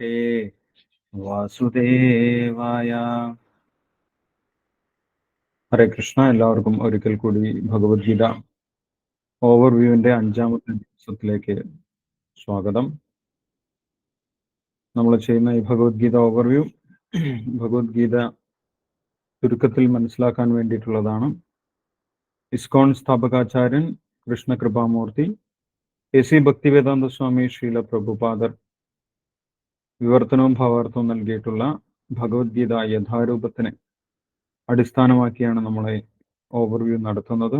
ഭഗവതേ വാസുദേവായ. ഹരേ കൃഷ്ണ. എല്ലാവർക്കും ഒരിക്കൽ കൂടി ഭഗവത്ഗീത ഓവർവ്യൂവിന്റെ 5-ാമത്തെ ദിവസത്തിലേക്ക് സ്വാഗതം. നമ്മൾ ചെയ്യുന്ന ഈ ഭഗവത്ഗീത ഓവർവ്യൂ ഭഗവത്ഗീത ചുരുക്കത്തിൽ മനസ്സിലാക്കാൻ വേണ്ടിയിട്ടുള്ളതാണ്. ഇസ്കോൺ സ്ഥാപകാചാര്യൻ കൃഷ്ണകൃപാമൂർത്തി എ.സി. ഭക്തിവേദാന്ത സ്വാമി ശ്രീല പ്രഭുപാദർ വിവർത്തനവും ഭാവാർത്ഥവും നൽകിയിട്ടുള്ള ഭഗവത്ഗീത യഥാരൂപത്തിനെ അടിസ്ഥാനമാക്കിയാണ് നമ്മളെ ഓവർവ്യൂ നടത്തുന്നത്.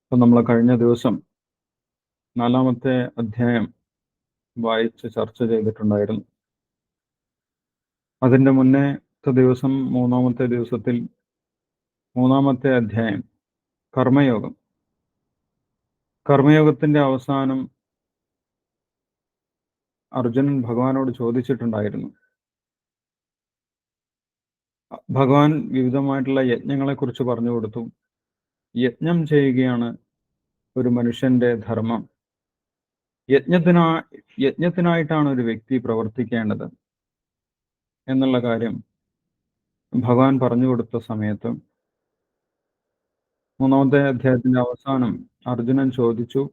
അപ്പം നമ്മൾ കഴിഞ്ഞ ദിവസം 4-ാമത്തെ അധ്യായം വായിച്ച് ചർച്ച ചെയ്തിട്ടുണ്ടായിരുന്നു. അതിൻ്റെ മുന്നേത്തെ ദിവസം 3-ാമത്തെ ദിവസത്തിൽ 3-ാമത്തെ അധ്യായം കർമ്മയോഗം. കർമ്മയോഗത്തിന്റെ അവസാനം അർജുനൻ ഭഗവാനോട് ചോദിച്ചിട്ടുണ്ടായിരുന്നു. ഭഗവാൻ വിവിധമായിട്ടുള്ള യജ്ഞങ്ങളെ കുറിച്ച് പറഞ്ഞു കൊടുത്തു. യജ്ഞം ചെയ്യുകയാണ് ഒരു മനുഷ്യന്റെ ധർമ്മം. യജ്ഞത്തിനായിട്ടാണ് ഒരു വ്യക്തി പ്രവർത്തിക്കേണ്ടത് എന്നുള്ള കാര്യം ഭഗവാൻ പറഞ്ഞു കൊടുത്ത സമയത്ത് 3-ാമത്തെ അധ്യായത്തിന്റെ അവസാനം അർജുനൻ ചോദിച്ചു,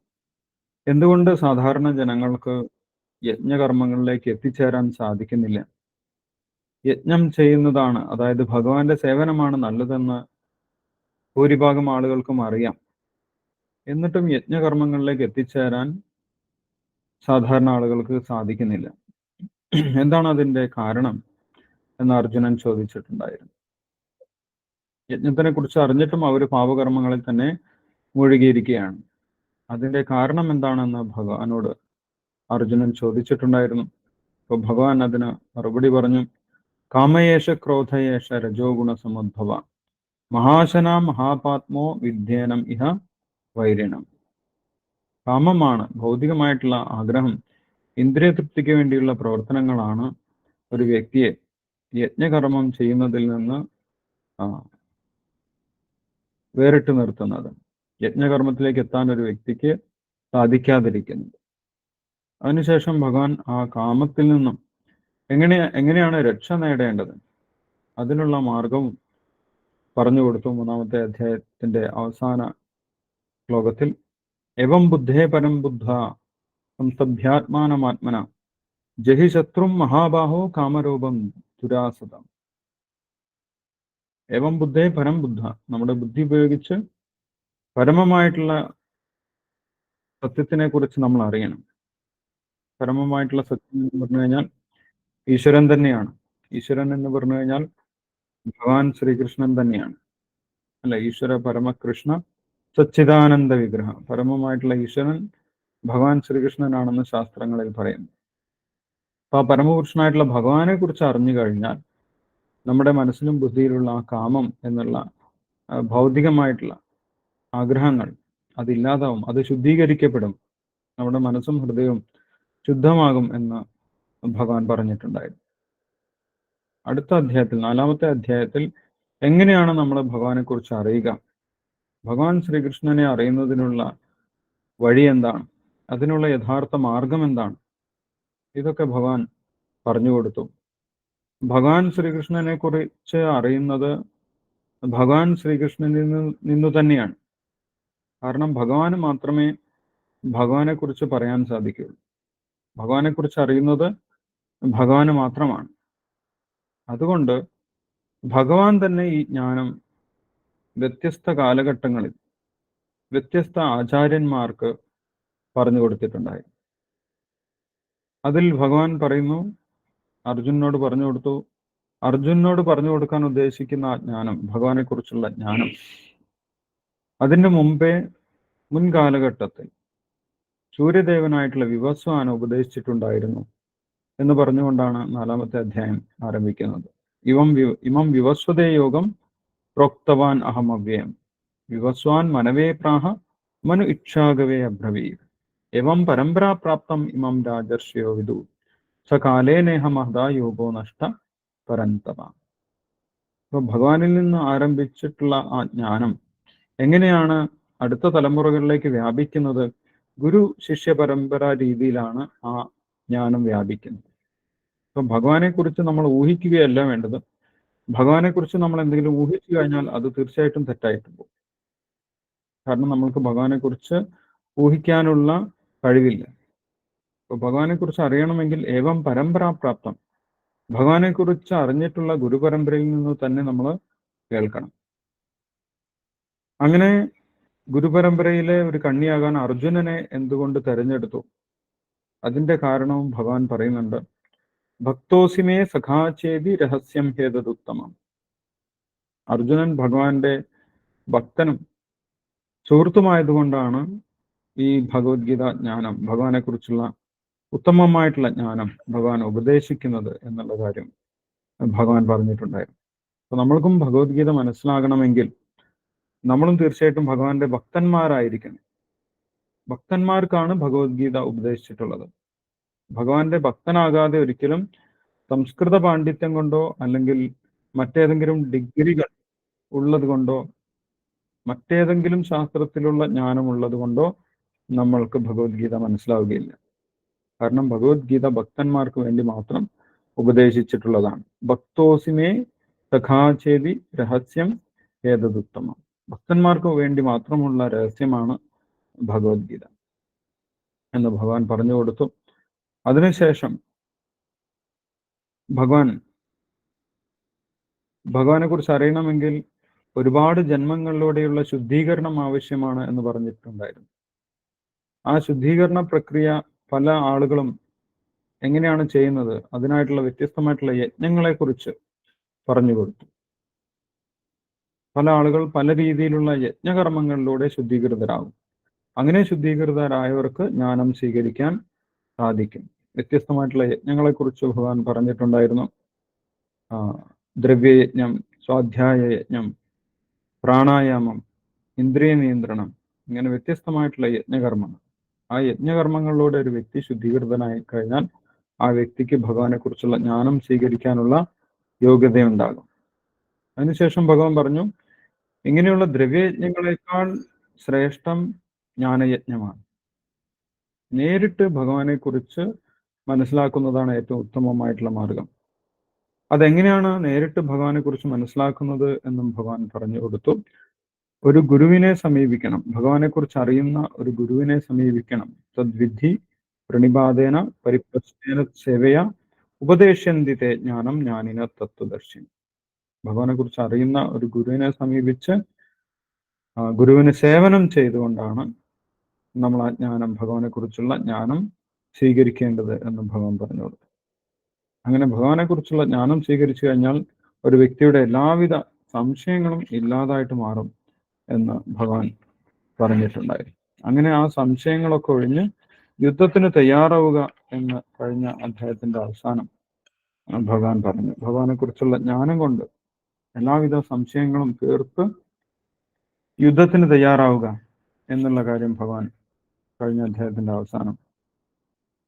എന്തുകൊണ്ട് സാധാരണ ജനങ്ങൾക്ക് യജ്ഞകർമ്മങ്ങളിലേക്ക് എത്തിച്ചേരാൻ സാധിക്കുന്നില്ല? യജ്ഞം ചെയ്യുന്നതാണ്, അതായത് ഭഗവാന്റെ സേവനമാണ് നല്ലതെന്ന് ഭൂരിഭാഗം ആളുകൾക്കും അറിയാം. എന്നിട്ടും യജ്ഞകർമ്മങ്ങളിലേക്ക് എത്തിച്ചേരാൻ സാധാരണ ആളുകൾക്ക് സാധിക്കുന്നില്ല. എന്താണ് അതിൻ്റെ കാരണം എന്ന് അർജുനൻ ചോദിച്ചിട്ടുണ്ടായിരുന്നു. യജ്ഞത്തിനെ കുറിച്ച് അറിഞ്ഞിട്ടും അവർ പാപകർമ്മങ്ങളിൽ തന്നെ മുഴുകിയിരിക്കുകയാണ്. അതിൻ്റെ കാരണം എന്താണെന്ന് ഭഗവാനോട് അർജുനൻ ചോദിച്ചിട്ടുണ്ടായിരുന്നു. അപ്പോൾ ഭഗവാൻ അതിന് മറുപടി പറഞ്ഞു, കാമയേഷ ക്രോധയേഷ രജോ ഗുണസമുദ്ഭവ മഹാശന മഹാപാത്മോ വിദ്യേനം ഇഹ വൈരിണം. കാമമാണ്, ഭൗതികമായിട്ടുള്ള ആഗ്രഹം, ഇന്ദ്രിയ തൃപ്തിക്ക് വേണ്ടിയുള്ള പ്രവർത്തനങ്ങളാണ് ഒരു വ്യക്തിയെ യജ്ഞകർമ്മം ചെയ്യുന്നതിൽ നിന്ന് വേറിട്ട് നിർത്തുന്നത്, യജ്ഞകർമ്മത്തിലേക്ക് എത്താൻ ഒരു വ്യക്തിക്ക് സാധിക്കാതിരിക്കുന്നത്. അതിനുശേഷം ഭഗവാൻ ആ കാമത്തിൽ നിന്നും എങ്ങനെയാണ് രക്ഷ നേടേണ്ടത്, അതിനുള്ള മാർഗവും പറഞ്ഞു കൊടുത്തു. 3-ാമത്തെ അധ്യായത്തിന്റെ അവസാന ശ്ലോകത്തിൽ എവം ബുദ്ധേ പരം ബുദ്ധ സംസ്തഭ്യാത്മാനമാത്മന ജഹി ശത്രും മഹാബാഹോ കാമരൂപം ദുരാസതം. എവം ബുദ്ധേ പരം ബുദ്ധ, നമ്മുടെ ബുദ്ധി ഉപയോഗിച്ച് പരമമായിട്ടുള്ള സത്യത്തിനെ കുറിച്ച് നമ്മൾ അറിയണം. പരമമായിട്ടുള്ള സത്യം എന്ന് പറഞ്ഞു കഴിഞ്ഞാൽ ഈശ്വരൻ തന്നെയാണ്. ഈശ്വരൻ എന്ന് പറഞ്ഞു കഴിഞ്ഞാൽ ഭഗവാൻ ശ്രീകൃഷ്ണൻ തന്നെയാണ്, അല്ല, ഈശ്വര പരമകൃഷ്ണ സച്ചിദാനന്ദ വിഗ്രഹം. പരമമായിട്ടുള്ള ഈശ്വരൻ ഭഗവാൻ ശ്രീകൃഷ്ണനാണെന്ന് ശാസ്ത്രങ്ങളിൽ പറയുന്നു. അപ്പൊ ആ പരമപുരുഷനായിട്ടുള്ള ഭഗവാനെ കുറിച്ച് അറിഞ്ഞു കഴിഞ്ഞാൽ നമ്മുടെ മനസ്സിലും ബുദ്ധിയിലുള്ള ആ കാമം എന്നുള്ള ഭൗതികമായിട്ടുള്ള ആഗ്രഹങ്ങൾ അതില്ലാതാവും, അത് ശുദ്ധീകരിക്കപ്പെടും, നമ്മുടെ മനസ്സും ഹൃദയവും ശുദ്ധമാകും എന്ന് ഭഗവാൻ പറഞ്ഞിട്ടുണ്ടായിരുന്നു. അടുത്ത അധ്യായത്തിൽ 4-ാമത്തെ അധ്യായത്തിൽ എങ്ങനെയാണ് നമ്മൾ ഭഗവാനെ കുറിച്ച് അറിയുക, ഭഗവാൻ ശ്രീകൃഷ്ണനെ അറിയുന്നതിനുള്ള വഴി എന്താണ്, അതിനുള്ള യഥാർത്ഥ മാർഗം എന്താണ്, ഇതൊക്കെ ഭഗവാൻ പറഞ്ഞു കൊടുത്തു. ഭഗവാൻ ശ്രീകൃഷ്ണനെ കുറിച്ച് അറിയുന്നത് ഭഗവാൻ ശ്രീകൃഷ്ണനിൽ നിന്നു തന്നെയാണ്. കാരണം ഭഗവാന് മാത്രമേ ഭഗവാനെ കുറിച്ച് പറയാൻ സാധിക്കുകയുള്ളൂ. ഭഗവാനെ കുറിച്ച് അറിയുന്നത് ഭഗവാന് മാത്രമാണ്. അതുകൊണ്ട് ഭഗവാൻ തന്നെ ഈ ജ്ഞാനം വ്യത്യസ്ത കാലഘട്ടങ്ങളിൽ വ്യത്യസ്ത ആചാര്യന്മാർക്ക് പറഞ്ഞു കൊടുത്തിട്ടുണ്ടായി. അതിൽ ഭഗവാൻ പറയുന്നു, അർജുനോട് പറഞ്ഞു കൊടുത്തു. അർജുനോട് പറഞ്ഞു കൊടുക്കാൻ ഉദ്ദേശിക്കുന്ന ആ ജ്ഞാനം, ഭഗവാനെ കുറിച്ചുള്ള ജ്ഞാനം, അതിന് മുമ്പേ മുൻകാലഘട്ടത്തിൽ സൂര്യദേവനായിട്ടുള്ള വിവസ്വാൻ ഉപദേശിച്ചിട്ടുണ്ടായിരുന്നു എന്ന് പറഞ്ഞുകൊണ്ടാണ് 4-ാമത്തെ അധ്യായം ആരംഭിക്കുന്നത്. ഇമം വിവസ്വതേ യോഗം പ്രോക്തവാൻ അഹം അവ്യയം വിവസ്വാൻ മനവേ പ്രാഹ മനു ഇക്ഷാഗവേ അബ്രവീത് എവം പരമ്പരാപ്രാപ്തം ഇമം രാജർഷയോ വിദു സകാലേ നേഹ മഹദാ യോഗോ നഷ്ട പരന്തവ. അപ്പൊ ഭഗവാനിൽ നിന്ന് ആരംഭിച്ചിട്ടുള്ള ആ ജ്ഞാനം എങ്ങനെയാണ് അടുത്ത തലമുറകളിലേക്ക് വ്യാപിക്കുന്നത്? ഗുരു ശിഷ്യ പരമ്പര രീതിയിലാണ് ആ ജ്ഞാനം വ്യാപിക്കുന്നത്. അപ്പൊ ഭഗവാനെ കുറിച്ച് നമ്മൾ ഊഹിക്കുകയല്ല വേണ്ടത്. ഭഗവാനെ കുറിച്ച് നമ്മൾ എന്തെങ്കിലും ഊഹിച്ചു കഴിഞ്ഞാൽ അത് തീർച്ചയായിട്ടും തെറ്റായിട്ട് പോകും. കാരണം നമ്മൾക്ക് ഭഗവാനെ കുറിച്ച് ഊഹിക്കാനുള്ള കഴിവില്ല. അപ്പൊ ഭഗവാനെ കുറിച്ച് അറിയണമെങ്കിൽ ഏവം പരമ്പരാപ്രാപ്തം, ഭഗവാനെ കുറിച്ച് അറിഞ്ഞിട്ടുള്ള ഗുരുപരമ്പരയിൽ നിന്ന് തന്നെ നമ്മൾ കേൾക്കണം. അങ്ങനെ ഗുരുപരമ്പരയിലെ ഒരു കണ്ണിയാകാൻ അർജുനനെ എന്തുകൊണ്ട് തെരഞ്ഞെടുത്തു? അതിന്റെ കാരണവും ഭഗവാൻ പറയുന്നുണ്ട്. ഭക്തോസിമേ സഖാചേതി രഹസ്യം ഹേതദുത്തമം. അർജുനൻ ഭഗവാന്റെ ഭക്തനും സുഹൃത്തുമായതുകൊണ്ടാണ് ഈ ഭഗവത്ഗീത ജ്ഞാനം, ഭഗവാനെ കുറിച്ചുള്ള ഉത്തമമായിട്ടുള്ള ജ്ഞാനം ഭഗവാൻ ഉപദേശിക്കുന്നത് എന്നുള്ള കാര്യം ഭഗവാൻ പറഞ്ഞിട്ടുണ്ടായിരുന്നു. അപ്പൊ നമ്മൾക്കും ഭഗവത്ഗീത മനസ്സിലാകണമെങ്കിൽ നമ്മളും തീർച്ചയായിട്ടും ഭഗവാന്റെ ഭക്തന്മാരായിരിക്കണം. ഭക്തന്മാർക്കാണ് ഭഗവത്ഗീത ഉപദേശിച്ചിട്ടുള്ളത്. ഭഗവാന്റെ ഭക്തനാകാതെ ഒരിക്കലും സംസ്കൃത പാണ്ഡിത്യം കൊണ്ടോ അല്ലെങ്കിൽ മറ്റേതെങ്കിലും ഡിഗ്രികൾ ഉള്ളത് കൊണ്ടോ മറ്റേതെങ്കിലും ശാസ്ത്രത്തിലുള്ള ജ്ഞാനമുള്ളത് കൊണ്ടോ നമ്മൾക്ക് ഭഗവത്ഗീത മനസ്സിലാവുകയില്ല. കാരണം ഭഗവത്ഗീത ഭക്തന്മാർക്ക് വേണ്ടി മാത്രം ഉപദേശിച്ചിട്ടുള്ളതാണ്. ഭക്തോസിമേ സഖാചേതി രഹസ്യം ഏതദുത്തമം. ഭക്തന്മാർക്ക് വേണ്ടി മാത്രമുള്ള രഹസ്യമാണ് ഭഗവത്ഗീത എന്ന് ഭഗവാൻ പറഞ്ഞു കൊടുത്തു. അതിനുശേഷം ഭഗവാനെ കുറിച്ച് അറിയണമെങ്കിൽ ഒരുപാട് ജന്മങ്ങളിലൂടെയുള്ള ശുദ്ധീകരണം ആവശ്യമാണ് എന്ന് പറഞ്ഞിട്ടുണ്ടായിരുന്നു. ആ ശുദ്ധീകരണ പ്രക്രിയ പല ആളുകളും എങ്ങനെയാണ് ചെയ്യുന്നത്, അതിനായിട്ടുള്ള വ്യത്യസ്തമായിട്ടുള്ള യജ്ഞങ്ങളെ കുറിച്ച് പറഞ്ഞു കൊടുത്തു. പല ആളുകൾ പല രീതിയിലുള്ള യജ്ഞകർമ്മങ്ങളിലൂടെ ശുദ്ധീകൃതരാകും. അങ്ങനെ ശുദ്ധീകൃതരായവർക്ക് ജ്ഞാനം സ്വീകരിക്കാൻ സാധിക്കും. വ്യത്യസ്തമായിട്ടുള്ള യജ്ഞങ്ങളെ കുറിച്ച് ഭഗവാൻ പറഞ്ഞിട്ടുണ്ടായിരുന്നു. ദ്രവ്യയജ്ഞം, സ്വാധ്യായ യജ്ഞം, പ്രാണായാമം, ഇന്ദ്രിയ നിയന്ത്രണം, ഇങ്ങനെ വ്യത്യസ്തമായിട്ടുള്ള യജ്ഞകർമ്മങ്ങൾ. ആ യജ്ഞകർമ്മങ്ങളിലൂടെ ഒരു വ്യക്തി ശുദ്ധീകൃതനായി കഴിഞ്ഞാൽ ആ വ്യക്തിക്ക് ഭഗവാനെ കുറിച്ചുള്ള ജ്ഞാനം സ്വീകരിക്കാനുള്ള യോഗ്യതയുണ്ടാകും. അതിനുശേഷം ഭഗവാൻ പറഞ്ഞു, ഇങ്ങനെയുള്ള ദ്രവ്യയജ്ഞങ്ങളെക്കാൾ ശ്രേഷ്ഠം ജ്ഞാനയജ്ഞമാണ്. നേരിട്ട് ഭഗവാനെ കുറിച്ച് മനസ്സിലാക്കുന്നതാണ് ഏറ്റവും ഉത്തമമായിട്ടുള്ള മാർഗം. അതെങ്ങനെയാണ് നേരിട്ട് ഭഗവാനെ കുറിച്ച് മനസ്സിലാക്കുന്നത് എന്നും ഭഗവാൻ പറഞ്ഞു കൊടുത്തു. ഒരു ഗുരുവിനെ സമീപിക്കണം, ഭഗവാനെ കുറിച്ച് അറിയുന്ന ഒരു ഗുരുവിനെ സമീപിക്കണം. തദ്വിധി പ്രണിപാതേന പരിപ്രശ്നേന സേവയ ഉപദേശന്തിത്തെ ജ്ഞാനം ജ്ഞാനിന തത്വദർശി. ഭഗവാനെ കുറിച്ച് അറിയുന്ന ഒരു ഗുരുവിനെ സമീപിച്ച് ഗുരുവിന് സേവനം ചെയ്തുകൊണ്ടാണ് നമ്മൾ ആ ജ്ഞാനം, ഭഗവാനെ കുറിച്ചുള്ള ജ്ഞാനം സ്വീകരിക്കേണ്ടത് എന്ന് ഭഗവാൻ പറഞ്ഞു കൊടുത്തു. അങ്ങനെ ഭഗവാനെ കുറിച്ചുള്ള ജ്ഞാനം സ്വീകരിച്ചു കഴിഞ്ഞാൽ ഒരു വ്യക്തിയുടെ എല്ലാവിധ സംശയങ്ങളും ഇല്ലാതായിട്ട് മാറും എന്ന് ഭഗവാൻ പറഞ്ഞിട്ടുണ്ടായിരുന്നു. അങ്ങനെ ആ സംശയങ്ങളൊക്കെ ഒഴിഞ്ഞ് യുദ്ധത്തിന് തയ്യാറാവുക എന്ന് കഴിഞ്ഞ അധ്യായത്തിന്റെ അവസാനം ഭഗവാൻ പറഞ്ഞു. ഭഗവാനെ കുറിച്ചുള്ള ജ്ഞാനം കൊണ്ട് എല്ലാവിധ സംശയങ്ങളും തീർത്ത് യുദ്ധത്തിന് തയ്യാറാവുക എന്നുള്ള കാര്യം ഭഗവാൻ കഴിഞ്ഞ അധ്യായത്തിന്റെ അവസാനം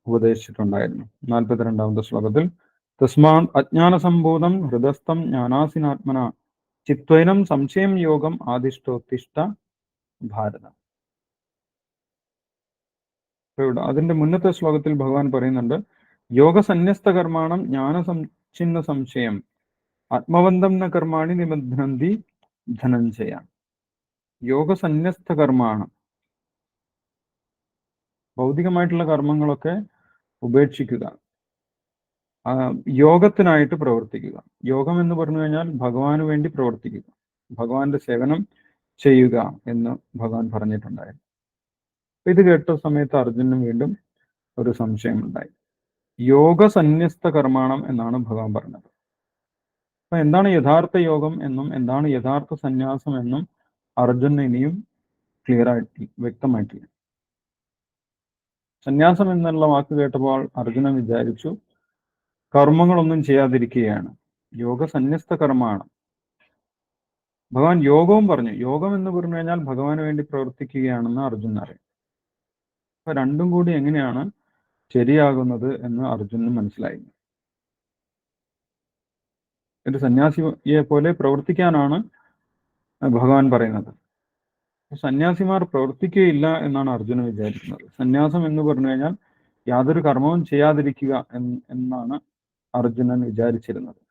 ഉപദേശിച്ചിട്ടുണ്ടായിരുന്നു. 42ാമത്തെ ശ്ലോകത്തിൽ തസ്മാൻ അജ്ഞാനസംഭൂതം ഹൃദസ്ഥം ജ്ഞാനാസിനാത്മന ചിത്വൈനം സംശയം യോഗം ആദിഷ്ടോത്തിഷ്ഠ ഭാരത. അതിന്റെ മുന്നത്തെ ശ്ലോകത്തിൽ ഭഗവാൻ പറയുന്നുണ്ട്, യോഗസന്യസ്ത കർമാണം ജ്ഞാനസംഛിന്ന സംശയം ആത്മവന്തം ന കർമാണി നിബധ്നന്തി ധനഞ്ജയ. യോഗസന്യസ്ത കർമാണ്, ഭൗതികമായിട്ടുള്ള കർമ്മങ്ങളൊക്കെ ഉപേക്ഷിക്കുക, യോഗത്തിനായിട്ട് പ്രവർത്തിക്കുക. യോഗം എന്ന് പറഞ്ഞു കഴിഞ്ഞാൽ ഭഗവാന് വേണ്ടി പ്രവർത്തിക്കുക, ഭഗവാന്റെ സേവനം ചെയ്യുക എന്ന് ഭഗവാൻ പറഞ്ഞിട്ടുണ്ടായിരുന്നു. ഇത് കേട്ട സമയത്ത് അർജുനന് വീണ്ടും ഒരു സംശയമുണ്ടായി. യോഗസന്യസ്ത കർമാണം എന്നാണ് ഭഗവാൻ പറഞ്ഞത്. അപ്പൊ എന്താണ് യഥാർത്ഥ യോഗം എന്നും എന്താണ് യഥാർത്ഥ സന്യാസം എന്നും അർജുനന് ഇനിയും വ്യക്തമായിട്ടില്ല. സന്യാസം എന്നുള്ള വാക്ക് കേട്ടപ്പോൾ അർജുനൻ വിചാരിച്ചു കർമ്മങ്ങളൊന്നും ചെയ്യാതിരിക്കുകയാണ്. യോഗസന്യസ്ത കർമ്മമാണ്. ഭഗവാൻ യോഗവും പറഞ്ഞു. യോഗം എന്ന് പറഞ്ഞു കഴിഞ്ഞാൽ ഭഗവാന് വേണ്ടി പ്രവർത്തിക്കുകയാണെന്ന് അർജുനൻ അറിയാം. അപ്പൊ രണ്ടും കൂടി എങ്ങനെയാണ് ശരിയാകുന്നത് എന്ന് അർജുനന് മനസ്സിലായി. ഒരു സന്യാസിയെ പോലെ പ്രവർത്തിക്കാനാണ് ഭഗവാൻ പറയുന്നത്. സന്യാസിമാർ പ്രവർത്തിക്കുകയില്ല എന്നാണ് അർജുനൻ വിചാരിക്കുന്നത്. സന്യാസം എന്ന് പറഞ്ഞു കഴിഞ്ഞാൽ യാതൊരു കർമ്മവും ചെയ്യാതിരിക്കുക എന്നാണ് അർജുനൻ വിചാരിച്ചിരുന്നത്.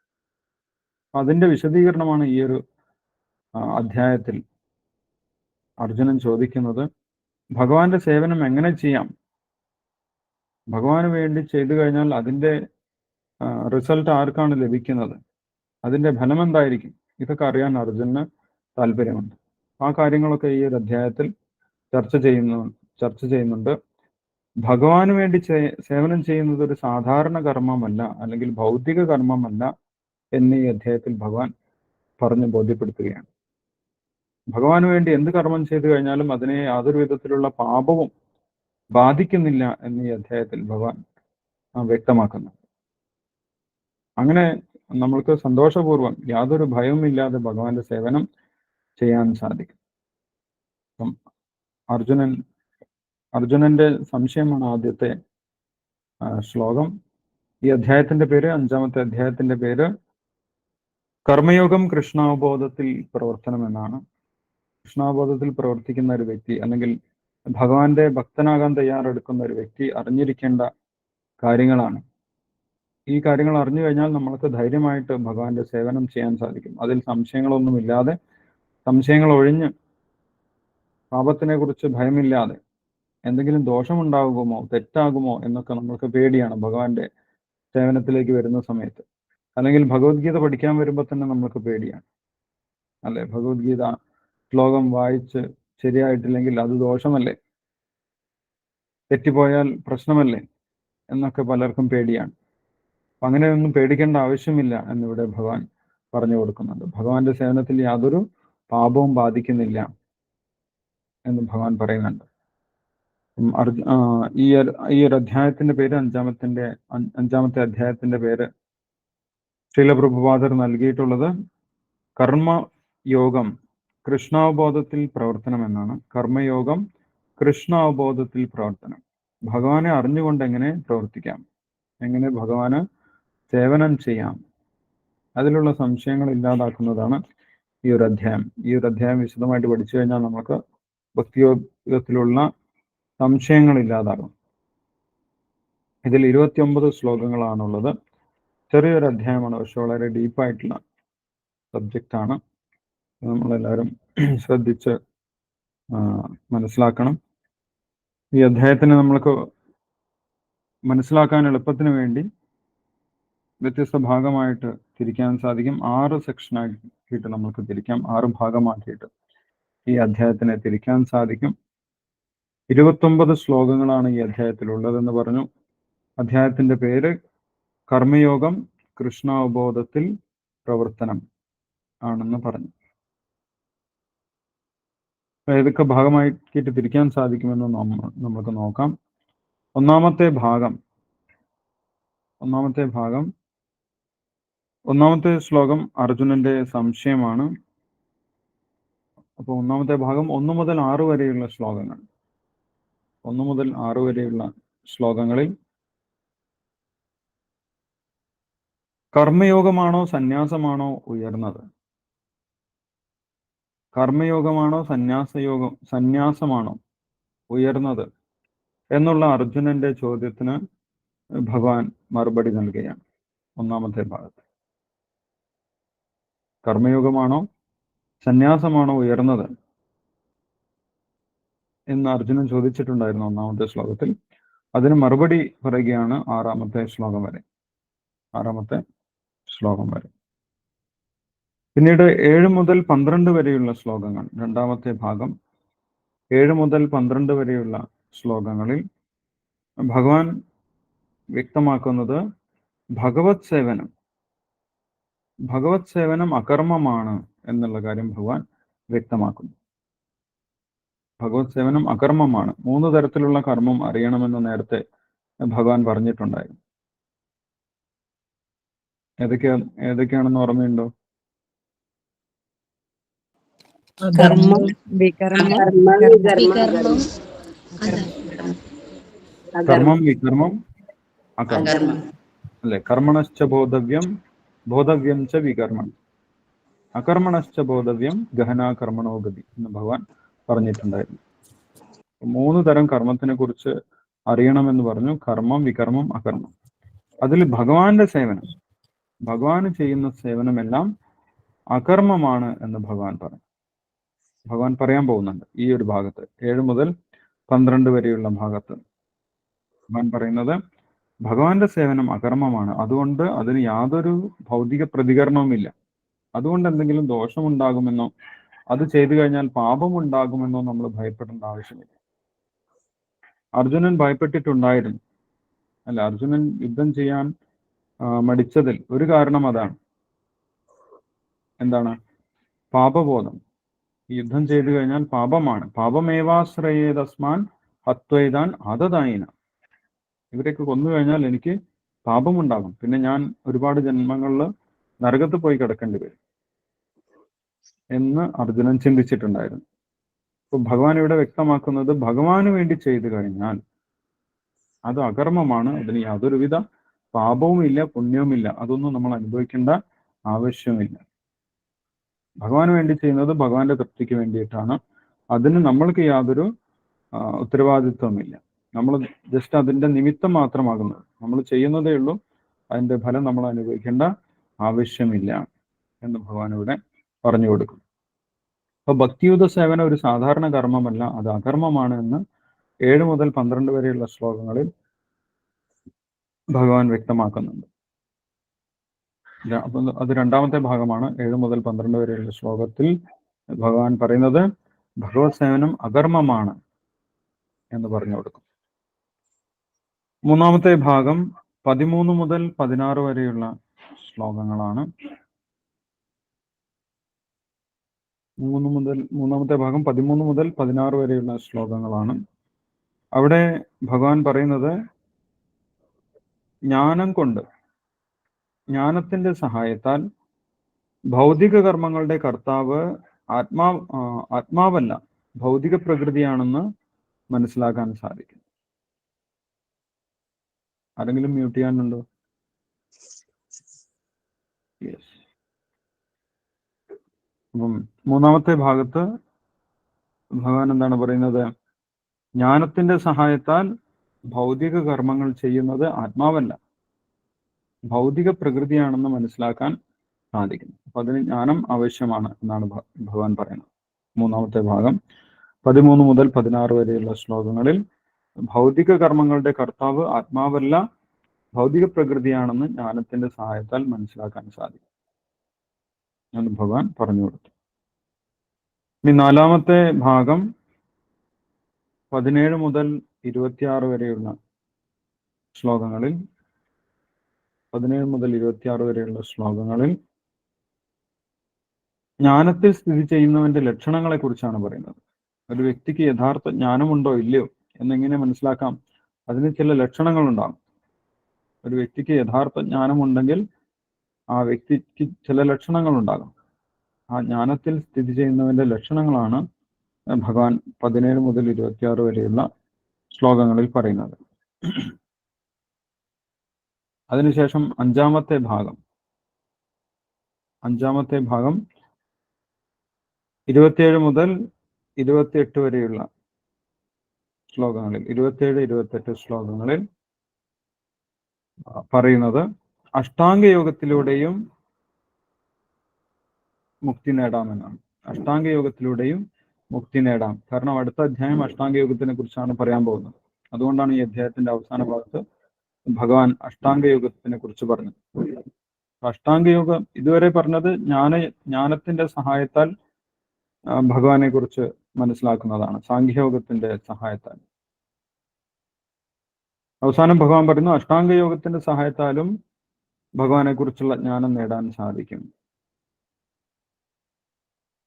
അതിന്റെ വിശദീകരണമാണ് ഈ ഒരു അധ്യായത്തിൽ അർജുനൻ ചോദിക്കുന്നത്. ഭഗവാന്റെ സേവനം എങ്ങനെ ചെയ്യാം, ഭഗവാന് വേണ്ടി ചെയ്തു കഴിഞ്ഞാൽ അതിന്റെ റിസൾട്ട് ആർക്കാണ് ലഭിക്കുന്നത്, അതിന്റെ ഫലം എന്തായിരിക്കും, ഇതൊക്കെ അറിയാൻ അർജുനന് താല്പര്യമുണ്ട്. ആ കാര്യങ്ങളൊക്കെ ഈ ഒരു അധ്യായത്തിൽ ചർച്ച ചെയ്യുന്നുണ്ട്. ഭഗവാന് വേണ്ടി സേവനം ചെയ്യുന്നത് ഒരു സാധാരണ കർമ്മമല്ല, അല്ലെങ്കിൽ ഭൗതിക കർമ്മമല്ല എന്ന് ഈ അധ്യായത്തിൽ ഭഗവാൻ പറഞ്ഞ് ബോധ്യപ്പെടുത്തുകയാണ്. ഭഗവാന് വേണ്ടി എന്ത് കർമ്മം ചെയ്തു കഴിഞ്ഞാലും അതിനെ യാതൊരു വിധത്തിലുള്ള പാപവും ബാധിക്കുന്നില്ല എന്ന് ഈ അധ്യായത്തിൽ ഭഗവാൻ വ്യക്തമാക്കുന്നു. അങ്ങനെ നമ്മൾക്ക് സന്തോഷപൂർവ്വം യാതൊരു ഭയവുമില്ലാതെ ഭഗവാന്റെ സേവനം ചെയ്യാൻ സാധിക്കും. അപ്പം അർജുനന്റെ സംശയമാണ് ആദ്യത്തെ ശ്ലോകം. ഈ അധ്യായത്തിന്റെ പേര്, 5-ാമത്തെ അധ്യായത്തിന്റെ പേര് കർമ്മയോഗം കൃഷ്ണാവബോധത്തിൽ പ്രവർത്തനം എന്നാണ്. കൃഷ്ണാവബോധത്തിൽ പ്രവർത്തിക്കുന്ന ഒരു വ്യക്തി, അല്ലെങ്കിൽ ഭഗവാന്റെ ഭക്തനാകാൻ തയ്യാറെടുക്കുന്ന ഒരു വ്യക്തി അറിഞ്ഞിരിക്കേണ്ട കാര്യങ്ങളാണ്. ഈ കാര്യങ്ങൾ അറിഞ്ഞു കഴിഞ്ഞാൽ നമ്മൾക്ക് ധൈര്യമായിട്ട് ഭഗവാന്റെ സേവനം ചെയ്യാൻ സാധിക്കും. അതിൽ സംശയങ്ങളൊന്നുമില്ലാതെ, സംശയങ്ങൾ ഒഴിഞ്ഞ്, പാപത്തിനെ കുറിച്ച് ഭയമില്ലാതെ, എന്തെങ്കിലും ദോഷമുണ്ടാകുമോ, തെറ്റാകുമോ എന്നൊക്കെ നമ്മൾക്ക് പേടിയാണ് ഭഗവാന്റെ സേവനത്തിലേക്ക് വരുന്ന സമയത്ത്. അല്ലെങ്കിൽ ഭഗവത്ഗീത പഠിക്കാൻ വരുമ്പോൾ തന്നെ നമ്മൾക്ക് പേടിയാണ്, അല്ലെ? ഭഗവത്ഗീത ശ്ലോകം വായിച്ച് ശരിയായിട്ടില്ലെങ്കിൽ അത് ദോഷമല്ലേ, തെറ്റിപ്പോയാൽ പ്രശ്നമല്ലേ എന്നൊക്കെ പലർക്കും പേടിയാണ്. അങ്ങനെയൊന്നും പേടിക്കേണ്ട ആവശ്യമില്ല എന്നിവിടെ ഭഗവാൻ പറഞ്ഞു കൊടുക്കുന്നുണ്ട്. ഭഗവാന്റെ സേവനത്തിൽ യാതൊരു പാപവും ബാധിക്കുന്നില്ല എന്ന് ഭഗവാൻ പറയുന്നുണ്ട്. ഈ ഒരു അധ്യായത്തിന്റെ പേര്, 5-ാമത്തെ അധ്യായത്തിന്റെ പേര് ശ്രീല പ്രഭുപാദർ നൽകിയിട്ടുള്ളത് കർമ്മയോഗം കൃഷ്ണാവബോധത്തിൽ പ്രവർത്തനം എന്നാണ്. കർമ്മയോഗം കൃഷ്ണാവബോധത്തിൽ പ്രവർത്തനം. ഭഗവാനെ അറിഞ്ഞുകൊണ്ട് എങ്ങനെ പ്രവർത്തിക്കാം, എങ്ങനെ ഭഗവാന് സേവനം ചെയ്യാം, അതിലുള്ള സംശയങ്ങൾ ഇല്ലാതാക്കുന്നതാണ് ഈ ഒരു അധ്യായം. ഈ ഒരു അധ്യായം വിശദമായിട്ട് പഠിച്ചു കഴിഞ്ഞാൽ നമുക്ക് ഭക്തിയോഗത്തിലുള്ള സംശയങ്ങൾ ഇല്ലാതാകും. ഇതിൽ 29 ശ്ലോകങ്ങളാണുള്ളത്. ചെറിയൊരു അധ്യായമാണ്, പക്ഷെ വളരെ ഡീപ്പായിട്ടുള്ള സബ്ജക്റ്റാണ്. നമ്മളെല്ലാവരും ശ്രദ്ധിച്ച് മനസ്സിലാക്കണം. ഈ അധ്യായത്തിന് നമ്മൾക്ക് മനസ്സിലാക്കാൻ എളുപ്പത്തിന് വേണ്ടി വ്യത്യസ്ത ഭാഗമായിട്ട് തിരിക്കാൻ സാധിക്കും. 6 സെക്ഷനാക്കിയിട്ട് നമുക്ക് തിരിക്കാം, 6 ഭാഗമാക്കിയിട്ട് ഈ അധ്യായത്തിനെ തിരിക്കാൻ സാധിക്കും. 29 ശ്ലോകങ്ങളാണ് ഈ അധ്യായത്തിലുള്ളതെന്ന് പറഞ്ഞു. അധ്യായത്തിന്റെ പേര് കർമ്മയോഗം കൃഷ്ണാവബോധത്തിൽ പ്രവർത്തനം ആണെന്ന് പറഞ്ഞു. ഏതൊക്കെ ഭാഗമാക്കിയിട്ട് തിരിക്കാൻ സാധിക്കുമെന്ന് നമുക്ക് നോക്കാം. ഒന്നാമത്തെ ശ്ലോകം അർജുനന്റെ സംശയമാണ്. അപ്പോൾ ഒന്നാമത്തെ ഭാഗം 1 മുതൽ 6 വരെയുള്ള ശ്ലോകങ്ങൾ. 1 മുതൽ 6 വരെയുള്ള ശ്ലോകങ്ങളിൽ കർമ്മയോഗമാണോ സന്യാസമാണോ ഉയർന്നത്, കർമ്മയോഗമാണോ സന്യാസമാണോ ഉയർന്നത് എന്നുള്ള അർജുനന്റെ ചോദ്യത്തിന് ഭഗവാൻ മറുപടി നൽകുകയാണ്. ഒന്നാമത്തെ ഭാഗത്ത് കർമ്മയോഗമാണോ സന്യാസമാണോ ഉയർന്നത് എന്ന് അർജുനൻ ചോദിച്ചിട്ടുണ്ടായിരുന്നു ഒന്നാമത്തെ ശ്ലോകത്തിൽ. അതിന് മറുപടി പറയുകയാണ് 6-ാമത്തെ ശ്ലോകം വരെ. പിന്നീട് 7 മുതൽ 12 വരെയുള്ള ശ്ലോകങ്ങൾ, രണ്ടാമത്തെ ഭാഗം 7 മുതൽ 12 വരെയുള്ള ശ്ലോകങ്ങളിൽ ഭഗവാൻ വ്യക്തമാക്കുന്നത് ഭഗവത് സേവനം അകർമ്മമാണ് എന്നുള്ള കാര്യം ഭഗവാൻ വ്യക്തമാക്കുന്നു. ഭഗവത് സേവനം അകർമ്മമാണ്. 3 തരത്തിലുള്ള കർമ്മം അറിയണമെന്ന് നേരത്തെ ഭഗവാൻ പറഞ്ഞിട്ടുണ്ടായിരുന്നു. ഏതൊക്കെയാണെന്ന് ഓർമ്മയുണ്ടോ? കർമ്മം, വികർമ്മം, അകർമ്മം, അല്ലെ? കർമ്മണശ്ച ബോധവ്യം ച വികർമ്മം, അകർമ്മണശ്ച ബോധവ്യം ഗഹനാ കർമ്മണോഗതി എന്ന് ഭഗവാൻ പറഞ്ഞിട്ടുണ്ടായിരുന്നു. 3 തരം കർമ്മത്തിനെ കുറിച്ച് അറിയണമെന്ന് പറഞ്ഞു. കർമ്മം, വികർമ്മം, അകർമ്മം. അതിൽ ഭഗവാന്റെ സേവനം, ഭഗവാന് ചെയ്യുന്ന സേവനമെല്ലാം അകർമ്മമാണ് എന്ന് ഭഗവാൻ പറഞ്ഞു. ഭഗവാൻ പറയാൻ പോകുന്നുണ്ട് ഈ ഒരു ഭാഗത്ത്, 7 മുതൽ 12 വരെയുള്ള ഭാഗത്ത് ഭഗവാൻ പറയുന്നത് ഭഗവാന്റെ സേവനം അകർമ്മമാണ്, അതുകൊണ്ട് അതിന് യാതൊരു ഭൗതിക പ്രതികരണവുമില്ല. അതുകൊണ്ട് എന്തെങ്കിലും ദോഷമുണ്ടാകുമെന്നോ അത് ചെയ്തു കഴിഞ്ഞാൽ പാപമുണ്ടാകുമെന്നോ നമ്മൾ ഭയപ്പെടേണ്ട ആവശ്യമില്ല. അർജുനൻ ഭയപ്പെട്ടിട്ടുണ്ടായിരുന്നു, അല്ല, അർജുനൻ യുദ്ധം ചെയ്യാൻ മടിച്ചതിൽ ഒരു കാരണം അതാണ്. എന്താണ്? പാപബോധം. യുദ്ധം ചെയ്തു കഴിഞ്ഞാൽ പാപമാണ്. പാപമേവാശ്രയേതസ്മാൻ ഹത്വൈതാൻ അതതായിന. ഇവരെയൊക്കെ കൊന്നു കഴിഞ്ഞാൽ എനിക്ക് പാപമുണ്ടാകും, പിന്നെ ഞാൻ ഒരുപാട് ജന്മങ്ങളിൽ നരകത്ത് പോയി കിടക്കേണ്ടി വരും എന്ന് അർജുനൻ ചിന്തിച്ചിട്ടുണ്ടായിരുന്നു. അപ്പൊ ഭഗവാൻ ഇവിടെ വ്യക്തമാക്കുന്നത് ഭഗവാന് വേണ്ടി ചെയ്തു കഴിഞ്ഞാൽ അത് അകർമ്മമാണ്, അതിന് യാതൊരുവിധ പാപവുമില്ല, പുണ്യവുമില്ല, അതൊന്നും നമ്മൾ അനുഭവിക്കേണ്ട ആവശ്യമില്ല. ഭഗവാന് വേണ്ടി ചെയ്യുന്നത് ഭഗവാന്റെ തൃപ്തിക്ക് വേണ്ടിയിട്ടാണ്, അതിന് നമ്മൾക്ക് യാതൊരു ഉത്തരവാദിത്വമില്ല. നമ്മൾ ജസ്റ്റ് അതിന്റെ നിമിത്തം മാത്രമാകുന്നത്, നമ്മൾ ചെയ്യുന്നതേ ഉള്ളൂ, അതിന്റെ ഫലം നമ്മൾ അനുഭവിക്കേണ്ട ആവശ്യമില്ല എന്ന് ഭഗവാൻ ഇവിടെ പറഞ്ഞു കൊടുക്കും. അപ്പൊ ഭക്തിയുത സേവനം ഒരു സാധാരണ കർമ്മമല്ല, അത് അകർമ്മമാണ് എന്ന് 7 മുതൽ 12 വരെയുള്ള ശ്ലോകങ്ങളിൽ ഭഗവാൻ വ്യക്തമാക്കുന്നുണ്ട്. അപ്പൊ അത് രണ്ടാമത്തെ ഭാഗമാണ്. 7 മുതൽ 12 വരെയുള്ള ശ്ലോകത്തിൽ ഭഗവാൻ പറയുന്നത് ഭഗവത് സേവനം അകർമ്മമാണ് എന്ന് പറഞ്ഞു കൊടുക്കും. മൂന്നാമത്തെ ഭാഗം 13 മുതൽ 16 വരെയുള്ള ശ്ലോകങ്ങളാണ്. മൂന്നാമത്തെ ഭാഗം 13 മുതൽ 16 വരെയുള്ള ശ്ലോകങ്ങളാണ്. അവിടെ ഭഗവാൻ പറയുന്നത് ജ്ഞാനം കൊണ്ട്, ജ്ഞാനത്തിന്റെ സഹായത്താൽ ഭൗതിക കർമ്മങ്ങളുടെ കർത്താവ് ആത്മാവല്ല, ഭൗതിക പ്രകൃതിയാണെന്ന് മനസ്സിലാക്കാൻ സാധിക്കും. ആരെങ്കിലും മ്യൂട്ട് ചെയ്യാനുണ്ടോ? യെസ്. അപ്പം മൂന്നാമത്തെ ഭാഗത്ത് ഭഗവാൻ എന്താണ് പറയുന്നത്? ജ്ഞാനത്തിന്റെ സഹായത്താൽ ഭൗതിക കർമ്മങ്ങൾ ചെയ്യുന്നത് ആത്മാവല്ല, ഭൗതിക പ്രകൃതിയാണെന്ന് മനസ്സിലാക്കാൻ സാധിക്കും. അപ്പൊ അതിന് ജ്ഞാനം ആവശ്യമാണ് എന്നാണ് ഭഗവാൻ പറയുന്നത്. മൂന്നാമത്തെ ഭാഗം 13 മുതൽ 16 വരെയുള്ള ശ്ലോകങ്ങളിൽ ഭൗതിക കർമ്മങ്ങളുടെ കർത്താവ് ആത്മാവല്ല, ഭൗതിക പ്രകൃതിയാണെന്ന് ജ്ഞാനത്തിന്റെ സഹായത്താൽ മനസ്സിലാക്കാൻ സാധിക്കും എന്ന് ഭഗവാൻ പറഞ്ഞു കൊടുത്തു. ഇനി നാലാമത്തെ ഭാഗം 17 മുതൽ 26 വരെയുള്ള ശ്ലോകങ്ങളിൽ 17 മുതൽ 26 വരെയുള്ള ശ്ലോകങ്ങളിൽ ജ്ഞാനത്തിൽ സ്ഥിതി ചെയ്യുന്നവന്റെ ലക്ഷണങ്ങളെ കുറിച്ചാണ് പറയുന്നത്. ഒരു വ്യക്തിക്ക് യഥാർത്ഥ ജ്ഞാനമുണ്ടോ ഇല്ലയോ എന്നെങ്ങനെ മനസ്സിലാക്കാം? അതിന് ചില ലക്ഷണങ്ങൾ ഉണ്ടാകും. ഒരു വ്യക്തിക്ക് യഥാർത്ഥ ജ്ഞാനമുണ്ടെങ്കിൽ ആ വ്യക്തിക്ക് ചില ലക്ഷണങ്ങൾ ഉണ്ടാകും. ആ ജ്ഞാനത്തിൽ സ്ഥിതി ചെയ്യുന്നവന്റെ ലക്ഷണങ്ങളാണ് ഭഗവാൻ 17 മുതൽ 26 വരെയുള്ള ശ്ലോകങ്ങളിൽ പറയുന്നത്. അതിനുശേഷം അഞ്ചാമത്തെ ഭാഗം 27 മുതൽ 28 വരെയുള്ള ശ്ലോകങ്ങളിൽ 27-28 ശ്ലോകങ്ങളിൽ പറയുന്നത് അഷ്ടാംഗയോഗത്തിലൂടെയും മുക്തി നേടാമെന്നാണ്. അഷ്ടാംഗയോഗത്തിലൂടെയും മുക്തി നേടാം. കാരണം അടുത്ത അധ്യായം അഷ്ടാംഗയോഗത്തിനെ കുറിച്ചാണ് പറയാൻ പോകുന്നത്. അതുകൊണ്ടാണ് ഈ അധ്യായത്തിന്റെ അവസാന ഭാഗത്ത് ഭഗവാൻ അഷ്ടാംഗയോഗത്തിനെ കുറിച്ച് പറഞ്ഞത്. അഷ്ടാംഗയോഗം ഇതുവരെ പറഞ്ഞത് ജ്ഞാനത്തിന്റെ സഹായത്താൽ ഭഗവാനെ കുറിച്ച് മനസ്സിലാക്കുന്നതാണ്, സാഖ്യയോഗത്തിന്റെ സഹായത്താൽ. അവസാനം ഭഗവാൻ പറയുന്നു അഷ്ടാംഗയോഗത്തിന്റെ സഹായത്താലും ഭഗവാനെ കുറിച്ചുള്ള ജ്ഞാനം നേടാൻ സാധിക്കും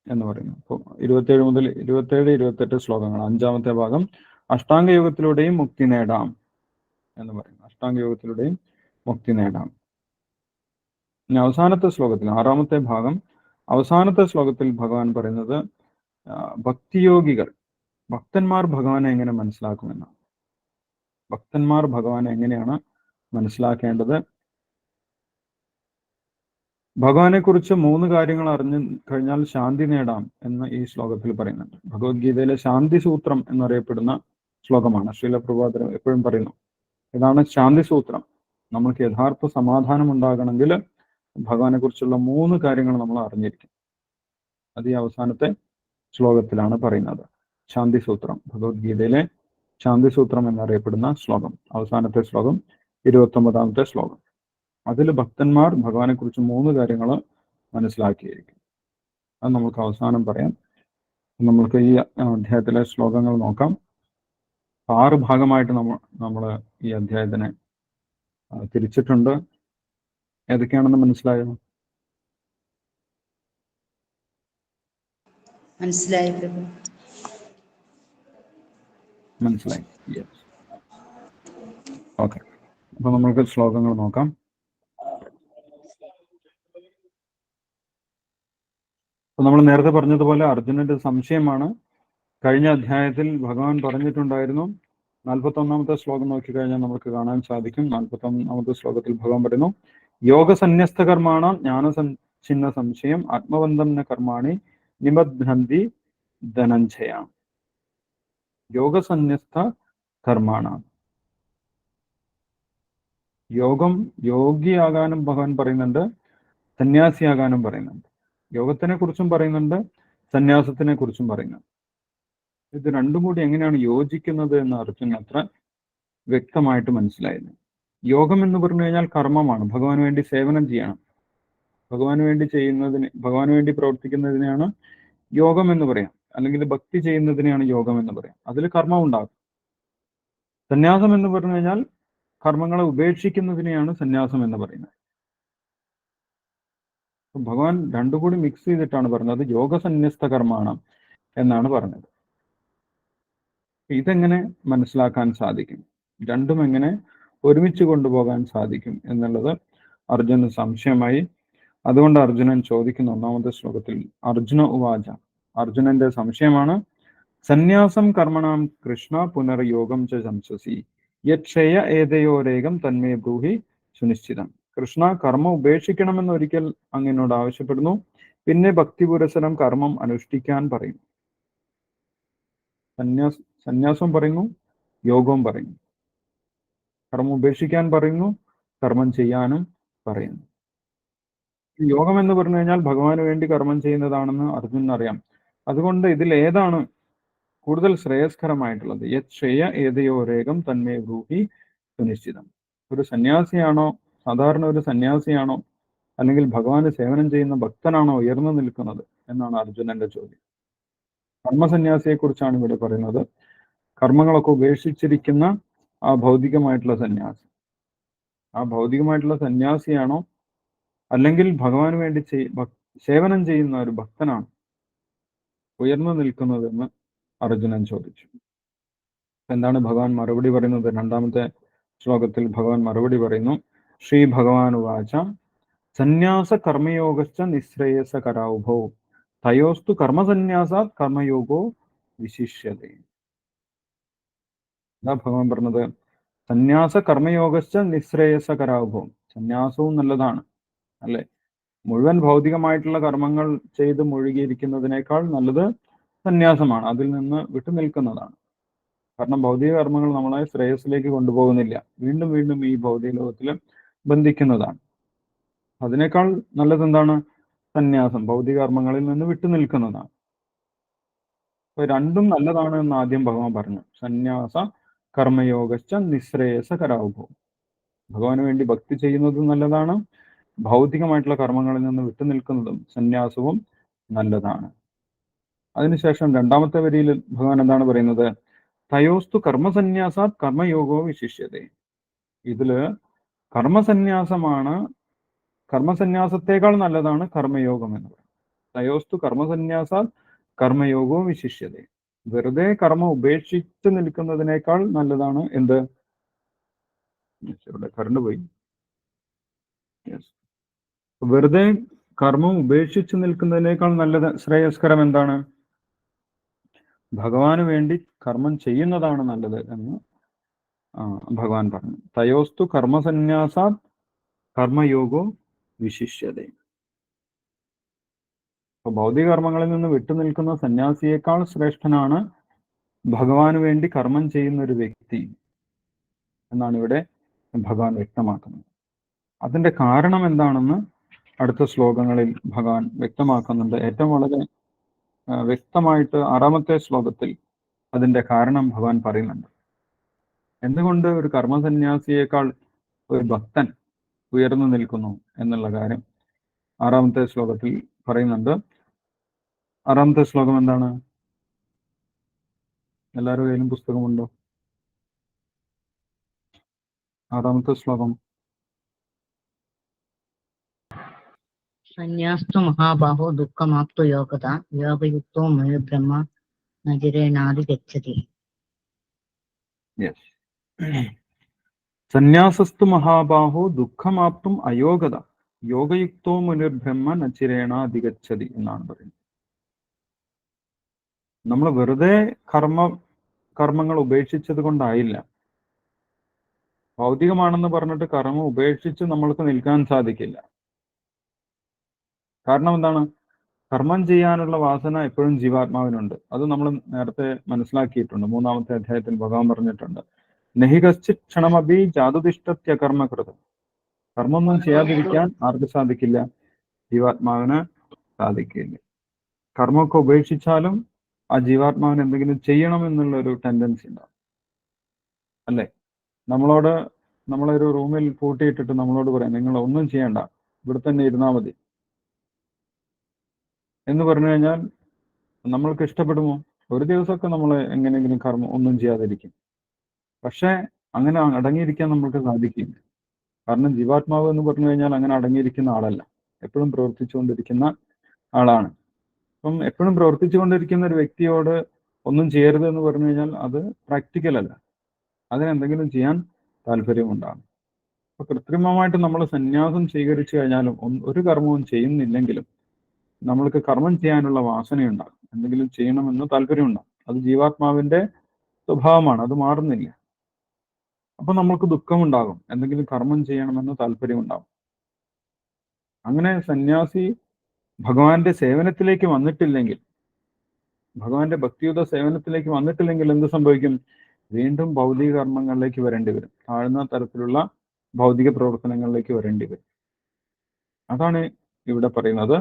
എന്ന് പറയുന്നു. അപ്പോൾ 27 മുതൽ 27-28 ശ്ലോകങ്ങൾ. അഞ്ചാമത്തെ ഭാഗം അഷ്ടാംഗയോഗത്തിലൂടെയും മുക്തി നേടാം എന്ന് പറയുന്നു. അഷ്ടാംഗയോഗത്തിലൂടെയും മുക്തി നേടാം. ഇനി അവസാനത്തെ ശ്ലോകത്തിൽ, ആറാമത്തെ ഭാഗം അവസാനത്തെ ശ്ലോകത്തിൽ ഭഗവാൻ പറയുന്നത് ഭക്തിയോഗികൾ, ഭക്തന്മാർ ഭഗവാനെ എങ്ങനെ മനസ്സിലാക്കുമെന്നാണ്. ഭക്തന്മാർ ഭഗവാനെ എങ്ങനെയാണ് മനസ്സിലാക്കേണ്ടത്? ഭഗവാനെ കുറിച്ച് 3 കാര്യങ്ങൾ അറിഞ്ഞു കഴിഞ്ഞാൽ ശാന്തി നേടാം എന്ന് ഈ ശ്ലോകത്തിൽ പറയുന്നുണ്ട്. ഭഗവത്ഗീതയിലെ ശാന്തി സൂത്രം എന്നറിയപ്പെടുന്ന ശ്ലോകമാണ്. ശ്രീല പ്രഭുപാദർ എപ്പോഴും പറയുന്നു ഇതാണ് ശാന്തി സൂത്രം. നമ്മൾക്ക് യഥാർത്ഥ സമാധാനം ഉണ്ടാകണമെങ്കിൽ ഭഗവാനെ കുറിച്ചുള്ള 3 കാര്യങ്ങൾ നമ്മൾ അറിഞ്ഞിരിക്കും. അത് ഈ അവസാനത്തെ ശ്ലോകത്തിലാണ് പറയുന്നത്. ശാന്തിസൂത്രം, ഭഗവത്ഗീതയിലെ ശാന്തിസൂത്രം എന്നറിയപ്പെടുന്ന ശ്ലോകം, അവസാനത്തെ ശ്ലോകം, 29ാമത്തെ ശ്ലോകം. അതിൽ ഭക്തന്മാർ ഭഗവാനെ കുറിച്ച് 3 കാര്യങ്ങൾ മനസ്സിലാക്കിയിരിക്കും. അത് നമുക്ക് അവസാനം പറയാം. നമ്മൾക്ക് ഈ അധ്യായത്തിലെ ശ്ലോകങ്ങൾ നോക്കാം. 6 ഭാഗമായിട്ട് നമ്മൾ ഈ അധ്യായത്തിനെ തിരിച്ചിട്ടുണ്ട്. ഏതൊക്കെയാണെന്ന് മനസ്സിലായോ? മനസ്സിലായി പ്രഭു. മനസ്സിലായി. യെസ്. ഓക്കെ, അപ്പൊ നമ്മൾക്ക് ശ്ലോകങ്ങൾ നോക്കാം. അപ്പൊ നമ്മൾ നേരത്തെ പറഞ്ഞതുപോലെ അർജുനന്റെ സംശയമാണ്. കഴിഞ്ഞ അധ്യായത്തിൽ ഭഗവാൻ പറഞ്ഞിട്ടുണ്ടായിരുന്നു. 41ാമത്തെ ശ്ലോകം നോക്കിക്കഴിഞ്ഞാൽ നമുക്ക് കാണാൻ സാധിക്കും. 41ാമത്തെ ശ്ലോകത്തിൽ ഭഗവാൻ പറയുന്നു, യോഗസന്യസ്ത കർമാണ ജ്ഞാനചിഹ്ന സംശയം ആത്മബന്ധം ന കർമാണി നിബധ്നന്തി ധനഞ്ജയ. യോഗസന്യസ്ത കർമാണ, യോഗിയാകാനും ഭഗവാൻ പറയുന്നുണ്ട്, സന്യാസിയാകാനും പറയുന്നുണ്ട്. യോഗത്തിനെ കുറിച്ചും പറയുന്നുണ്ട്, സന്യാസത്തിനെ കുറിച്ചും പറയുന്നുണ്ട്. ഇത് രണ്ടും കൂടി എങ്ങനെയാണ് യോജിക്കുന്നത് എന്ന് അർജുനൻ അത്ര വ്യക്തമായിട്ട് മനസ്സിലായില്ല. യോഗം എന്ന് പറഞ്ഞു കഴിഞ്ഞാൽ കർമ്മമാണ്. ഭഗവാന് വേണ്ടി സേവനം ചെയ്യണം. ഭഗവാന് വേണ്ടി പ്രവർത്തിക്കുന്നതിനെയാണ് യോഗം എന്ന് പറയാം. അല്ലെങ്കിൽ ഭക്തി ചെയ്യുന്നതിനെയാണ് യോഗം എന്ന് പറയാം. അതിൽ കർമ്മം ഉണ്ടാകും. സന്യാസം എന്ന് പറഞ്ഞു കഴിഞ്ഞാൽ കർമ്മങ്ങളെ ഉപേക്ഷിക്കുന്നതിനെയാണ് സന്യാസം എന്ന് പറയുന്നത്. ഭഗവാൻ രണ്ടും കൂടി മിക്സ് ചെയ്തിട്ടാണ് പറഞ്ഞത്. യോഗസന്യസ്ത കർമാണ് എന്നാണ് പറഞ്ഞത്. ഇതെങ്ങനെ മനസ്സിലാക്കാൻ സാധിക്കും? രണ്ടും എങ്ങനെ ഒരുമിച്ച് കൊണ്ടുപോകാൻ സാധിക്കും എന്നുള്ളത് അർജുനന് സംശയമായി. അതുകൊണ്ട് അർജുനൻ ചോദിക്കുന്ന 1ാമത്തെ ശ്ലോകത്തിൽ, അർജുന ഉവാച, അർജുനന്റെ സംശയമാണ്, സന്യാസം കർമ്മണാം കൃഷ്ണ പുനർയോഗം ച ശംസസി യക്ഷയ ഏതയോരേകം തന്മേ ബ്രൂഹി സുനിശ്ചിതം. കൃഷ്ണ, കർമ്മം ഉപേക്ഷിക്കണമെന്ന് ഒരിക്കൽ അങ്ങനോട് ആവശ്യപ്പെടുന്നു, പിന്നെ ഭക്തിപുരസരം കർമ്മം അനുഷ്ഠിക്കാൻ പറയുന്നു. സന്യാസം പറയുന്നു, യോഗവും പറയുന്നു. കർമ്മം ഉപേക്ഷിക്കാൻ പറയുന്നു, കർമ്മം ചെയ്യാനും പറയുന്നു. യോഗം എന്ന് പറഞ്ഞു കഴിഞ്ഞാൽ ഭഗവാന് വേണ്ടി കർമ്മം ചെയ്യുന്നതാണെന്ന് അർജുനന് അറിയാം. അതുകൊണ്ട് ഇതിൽ ഏതാണ് കൂടുതൽ ശ്രേയസ്കരമായിട്ടുള്ളത്? യക്ഷയ ഏതയോരേകം തന്മേ ബ്രൂഹി സുനിശ്ചിതം. ഒരു സന്യാസിയാണോ, സാധാരണ ഒരു സന്യാസിയാണോ, അല്ലെങ്കിൽ ഭഗവാന് സേവനം ചെയ്യുന്ന ഭക്തനാണോ ഉയർന്നു നിൽക്കുന്നത് എന്നാണ് അർജുനന്റെ ചോദ്യം. കർമ്മസന്യാസിയെ കുറിച്ചാണ് ഇവിടെ പറയുന്നത്. കർമ്മങ്ങളൊക്കെ ഉപേക്ഷിച്ചിരിക്കുന്ന ആ ഭൗതികമായിട്ടുള്ള സന്യാസി. ആ ഭൗതികമായിട്ടുള്ള സന്യാസിയാണോ, അല്ലെങ്കിൽ ഭഗവാന് വേണ്ടി സേവനം ചെയ്യുന്ന ഒരു ഭക്തനാണ് ഉയർന്നു നിൽക്കുന്നതെന്ന് അർജുനൻ ചോദിച്ചു. എന്താണ് ഭഗവാൻ മറുപടി പറയുന്നത്? 2ാമത്തെ ശ്ലോകത്തിൽ ഭഗവാൻ മറുപടി പറയുന്നു, ശ്രീ ഭഗവാൻ ഉവാച, സന്യാസ കർമ്മയോഗശ്ച നിശ്രേയസ കരാഉഭൗ തയോസ്തു കർമ്മസന്യാസാത് കർമ്മയോഗോ വിശിഷ്യതേ. എന്താ ഭഗവാൻ പറഞ്ഞത്? സന്യാസ കർമ്മയോഗശ്ച നിശ്രേയസ കരാഉഭൗ. സന്യാസവും നല്ലതാണ്, അല്ലെ? മുഴുവൻ ഭൗതികമായിട്ടുള്ള കർമ്മങ്ങൾ ചെയ്ത് മുഴുകിയിരിക്കുന്നതിനേക്കാൾ നല്ലത് സന്യാസമാണ്, അതിൽ നിന്ന് വിട്ടുനിൽക്കുന്നതാണ്. കാരണം ഭൗതിക കർമ്മങ്ങൾ നമ്മളെ ശ്രേയസ്സിലേക്ക് കൊണ്ടുപോകുന്നില്ല, വീണ്ടും വീണ്ടും ഈ ഭൗതിക ലോകത്തിൽ ബന്ധിക്കുന്നതാണ്. അതിനേക്കാൾ നല്ലത് എന്താണ്? സന്യാസം, ഭൗതിക കർമ്മങ്ങളിൽ നിന്ന് വിട്ടുനിൽക്കുന്നതാണ്. അപ്പൊ രണ്ടും നല്ലതാണ് എന്ന് ആദ്യം ഭഗവാൻ പറഞ്ഞു. സന്യാസ കർമ്മയോഗശ്ച നിശ്രേയസ കരാഉഭൗ. ഭഗവാന് വേണ്ടി ഭക്തി ചെയ്യുന്നതും നല്ലതാണ്, ഭൗതികമായിട്ടുള്ള കർമ്മങ്ങളിൽ നിന്ന് വിട്ടുനിൽക്കുന്നതും സന്യാസവും നല്ലതാണ്. അതിനുശേഷം 2ാമത്തെ വരിയിൽ ഭഗവാൻ എന്താണ് പറയുന്നത്? തയോസ്തു കർമ്മസന്യാസാത് കർമ്മയോഗോ വിശിഷ്യതേ. ഇതില് കർമ്മസന്യാസത്തേക്കാൾ നല്ലതാണ് കർമ്മയോഗം എന്ന് പറയുന്നത്. തയോസ്തു കർമ്മസന്യാസാത് കർമ്മയോഗോ വിശിഷ്യതേ. വെറുതെ കർമ്മം ഉപേക്ഷിച്ച് നിൽക്കുന്നതിനേക്കാൾ നല്ലതാണ് എന്ത്? ഇവിടെ കറണ്ട് പോയി. വെറുതെ കർമ്മം ഉപേക്ഷിച്ച് നിൽക്കുന്നതിനേക്കാൾ നല്ലത്, ശ്രേയസ്കരം എന്താണ്? ഭഗവാന് വേണ്ടി കർമ്മം ചെയ്യുന്നതാണ് നല്ലത് എന്ന് ഭഗവാൻ പറഞ്ഞു. തയോസ്തു കർമ്മസന്യാസാത് കർമ്മയോഗോ വിശിഷ്യതേ. അപ്പൊ ഭൗതിക കർമ്മങ്ങളിൽ നിന്ന് വിട്ടുനിൽക്കുന്ന സന്യാസിയേക്കാൾ ശ്രേഷ്ഠനാണ് ഭഗവാന് വേണ്ടി കർമ്മം ചെയ്യുന്ന ഒരു വ്യക്തി എന്നാണ് ഇവിടെ ഭഗവാൻ വ്യക്തമാക്കുന്നത്. അതിന്റെ കാരണം എന്താണെന്ന് അടുത്ത ശ്ലോകങ്ങളിൽ ഭഗവാൻ വ്യക്തമാക്കുന്നുണ്ട്. ഏറ്റവും വളരെ വ്യക്തമായിട്ട് 6-ാമത്തെ ശ്ലോകത്തിൽ അതിന്റെ കാരണം ഭഗവാൻ പറയുന്നുണ്ട്. എന്തുകൊണ്ട് ഒരു കർമ്മസന്യാസിയേക്കാൾ ഒരു ഭക്തൻ ഉയർന്നു നിൽക്കുന്നു എന്നുള്ള കാര്യം 6-ാമത്തെ ശ്ലോകത്തിൽ പറയുന്നുണ്ട്. 6-ാമത്തെ ശ്ലോകം എന്താണ്? എല്ലാവരുടെ കയ്യിലും പുസ്തകമുണ്ടോ? 6-ാമത്തെ ശ്ലോകം. സന്യാസ്തു മഹാബാഹോ ദുഃഖമാപ്തു യോഗത യോഗയുക്തോ മുനിർബ്രഹ്മ നജിരേണാദി ഗച്ഛതി. യെസ്. സന്യാസസ്തു മഹാബാഹോ ദുഃഖമാപ്തും അയോഗത യോഗയുക്തോ മുനിർബ്രഹ്മ നച്ചിരേണ അധിഗച്ഛതി എന്നാണ് പറയുന്നത്. നമ്മൾ വെറുതെ കർമ്മങ്ങൾ ഉപേക്ഷിച്ചത് കൊണ്ടായില്ല. ഭൗതികമാണെന്ന് പറഞ്ഞിട്ട് കർമ്മം ഉപേക്ഷിച്ച് നമ്മൾക്ക് നിൽക്കാൻ സാധിക്കില്ല. കാരണം എന്താണ്? കർമ്മം ചെയ്യാനുള്ള വാസന എപ്പോഴും ജീവാത്മാവിനുണ്ട്. അത് നമ്മൾ നേരത്തെ മനസ്സിലാക്കിയിട്ടുണ്ട്. 3-ാമത്തെ അധ്യായത്തിൽ ഭഗവാൻ പറഞ്ഞിട്ടുണ്ട്, നഹി കശ്ചിത് ക്ഷണമഭി ജാതുതിഷ്ഠത്യ കർമ്മകൃതം. കർമ്മമൊന്നും ചെയ്യാതിരിക്കാൻ ആർക്ക് സാധിക്കില്ല? ജീവാത്മാവിന് സാധിക്കില്ല. കർമ്മമൊക്കെ ഉപേക്ഷിച്ചാലും ആ ജീവാത്മാവിന് എന്തെങ്കിലും ചെയ്യണം എന്നുള്ള ഒരു ടെൻഡൻസി ഉണ്ടാവും, അല്ലേ? നമ്മളൊരു റൂമിൽ പൂട്ടിയിട്ടിട്ട് നമ്മളോട് പറയാം, നിങ്ങൾ ഒന്നും ചെയ്യണ്ട, ഇവിടെ തന്നെ ഇരുന്നാൽ മതി എന്ന് പറഞ്ഞു കഴിഞ്ഞാൽ നമ്മൾക്ക് ഇഷ്ടപ്പെടുമോ? ഒരു ദിവസമൊക്കെ നമ്മൾ എങ്ങനെയെങ്കിലും കർമ്മം ഒന്നും ചെയ്യാതിരിക്കും. പക്ഷെ അങ്ങനെ അടങ്ങിയിരിക്കാൻ നമ്മൾക്ക് സാധിക്കില്ല. കാരണം ജീവാത്മാവ് എന്ന് പറഞ്ഞു കഴിഞ്ഞാൽ അങ്ങനെ അടങ്ങിയിരിക്കുന്ന ആളല്ല, എപ്പോഴും പ്രവർത്തിച്ചുകൊണ്ടിരിക്കുന്ന ആളാണ്. അപ്പം എപ്പോഴും പ്രവർത്തിച്ചുകൊണ്ടിരിക്കുന്ന ഒരു വ്യക്തിയോട് ഒന്നും ചെയ്യരുത് എന്ന് പറഞ്ഞു കഴിഞ്ഞാൽ അത് പ്രാക്ടിക്കൽ അല്ല. അതിനെന്തെങ്കിലും ചെയ്യാൻ താല്പര്യമുണ്ടാകും. അപ്പൊ കൃത്രിമമായിട്ട് നമ്മൾ സന്യാസം സ്വീകരിച്ചു കഴിഞ്ഞാലും ഒരു കർമ്മവും ചെയ്യുന്നില്ലെങ്കിലും നമ്മൾക്ക് കർമ്മം ചെയ്യാനുള്ള വാസനയുണ്ടാകും, എന്തെങ്കിലും ചെയ്യണമെന്ന് താല്പര്യമുണ്ടാകും. അത് ജീവാത്മാവിന്റെ സ്വഭാവമാണ്, അത് മാറുന്നില്ല. അപ്പൊ നമ്മൾക്ക് ദുഃഖമുണ്ടാകും, എന്തെങ്കിലും കർമ്മം ചെയ്യണമെന്ന് താല്പര്യമുണ്ടാകും. അങ്ങനെ സന്യാസി ഭഗവാന്റെ സേവനത്തിലേക്ക് വന്നിട്ടില്ലെങ്കിൽ, ഭഗവാന്റെ ഭക്തിയുത സേവനത്തിലേക്ക് വന്നിട്ടില്ലെങ്കിൽ എന്ത് സംഭവിക്കും? വീണ്ടും ഭൗതിക കർമ്മങ്ങളിലേക്ക് വരേണ്ടി വരും, താഴ്ന്ന തരത്തിലുള്ള ഭൗതിക പ്രവർത്തനങ്ങളിലേക്ക് വരേണ്ടി വരും. അതാണ് ഇവിടെ പറയുന്നത്,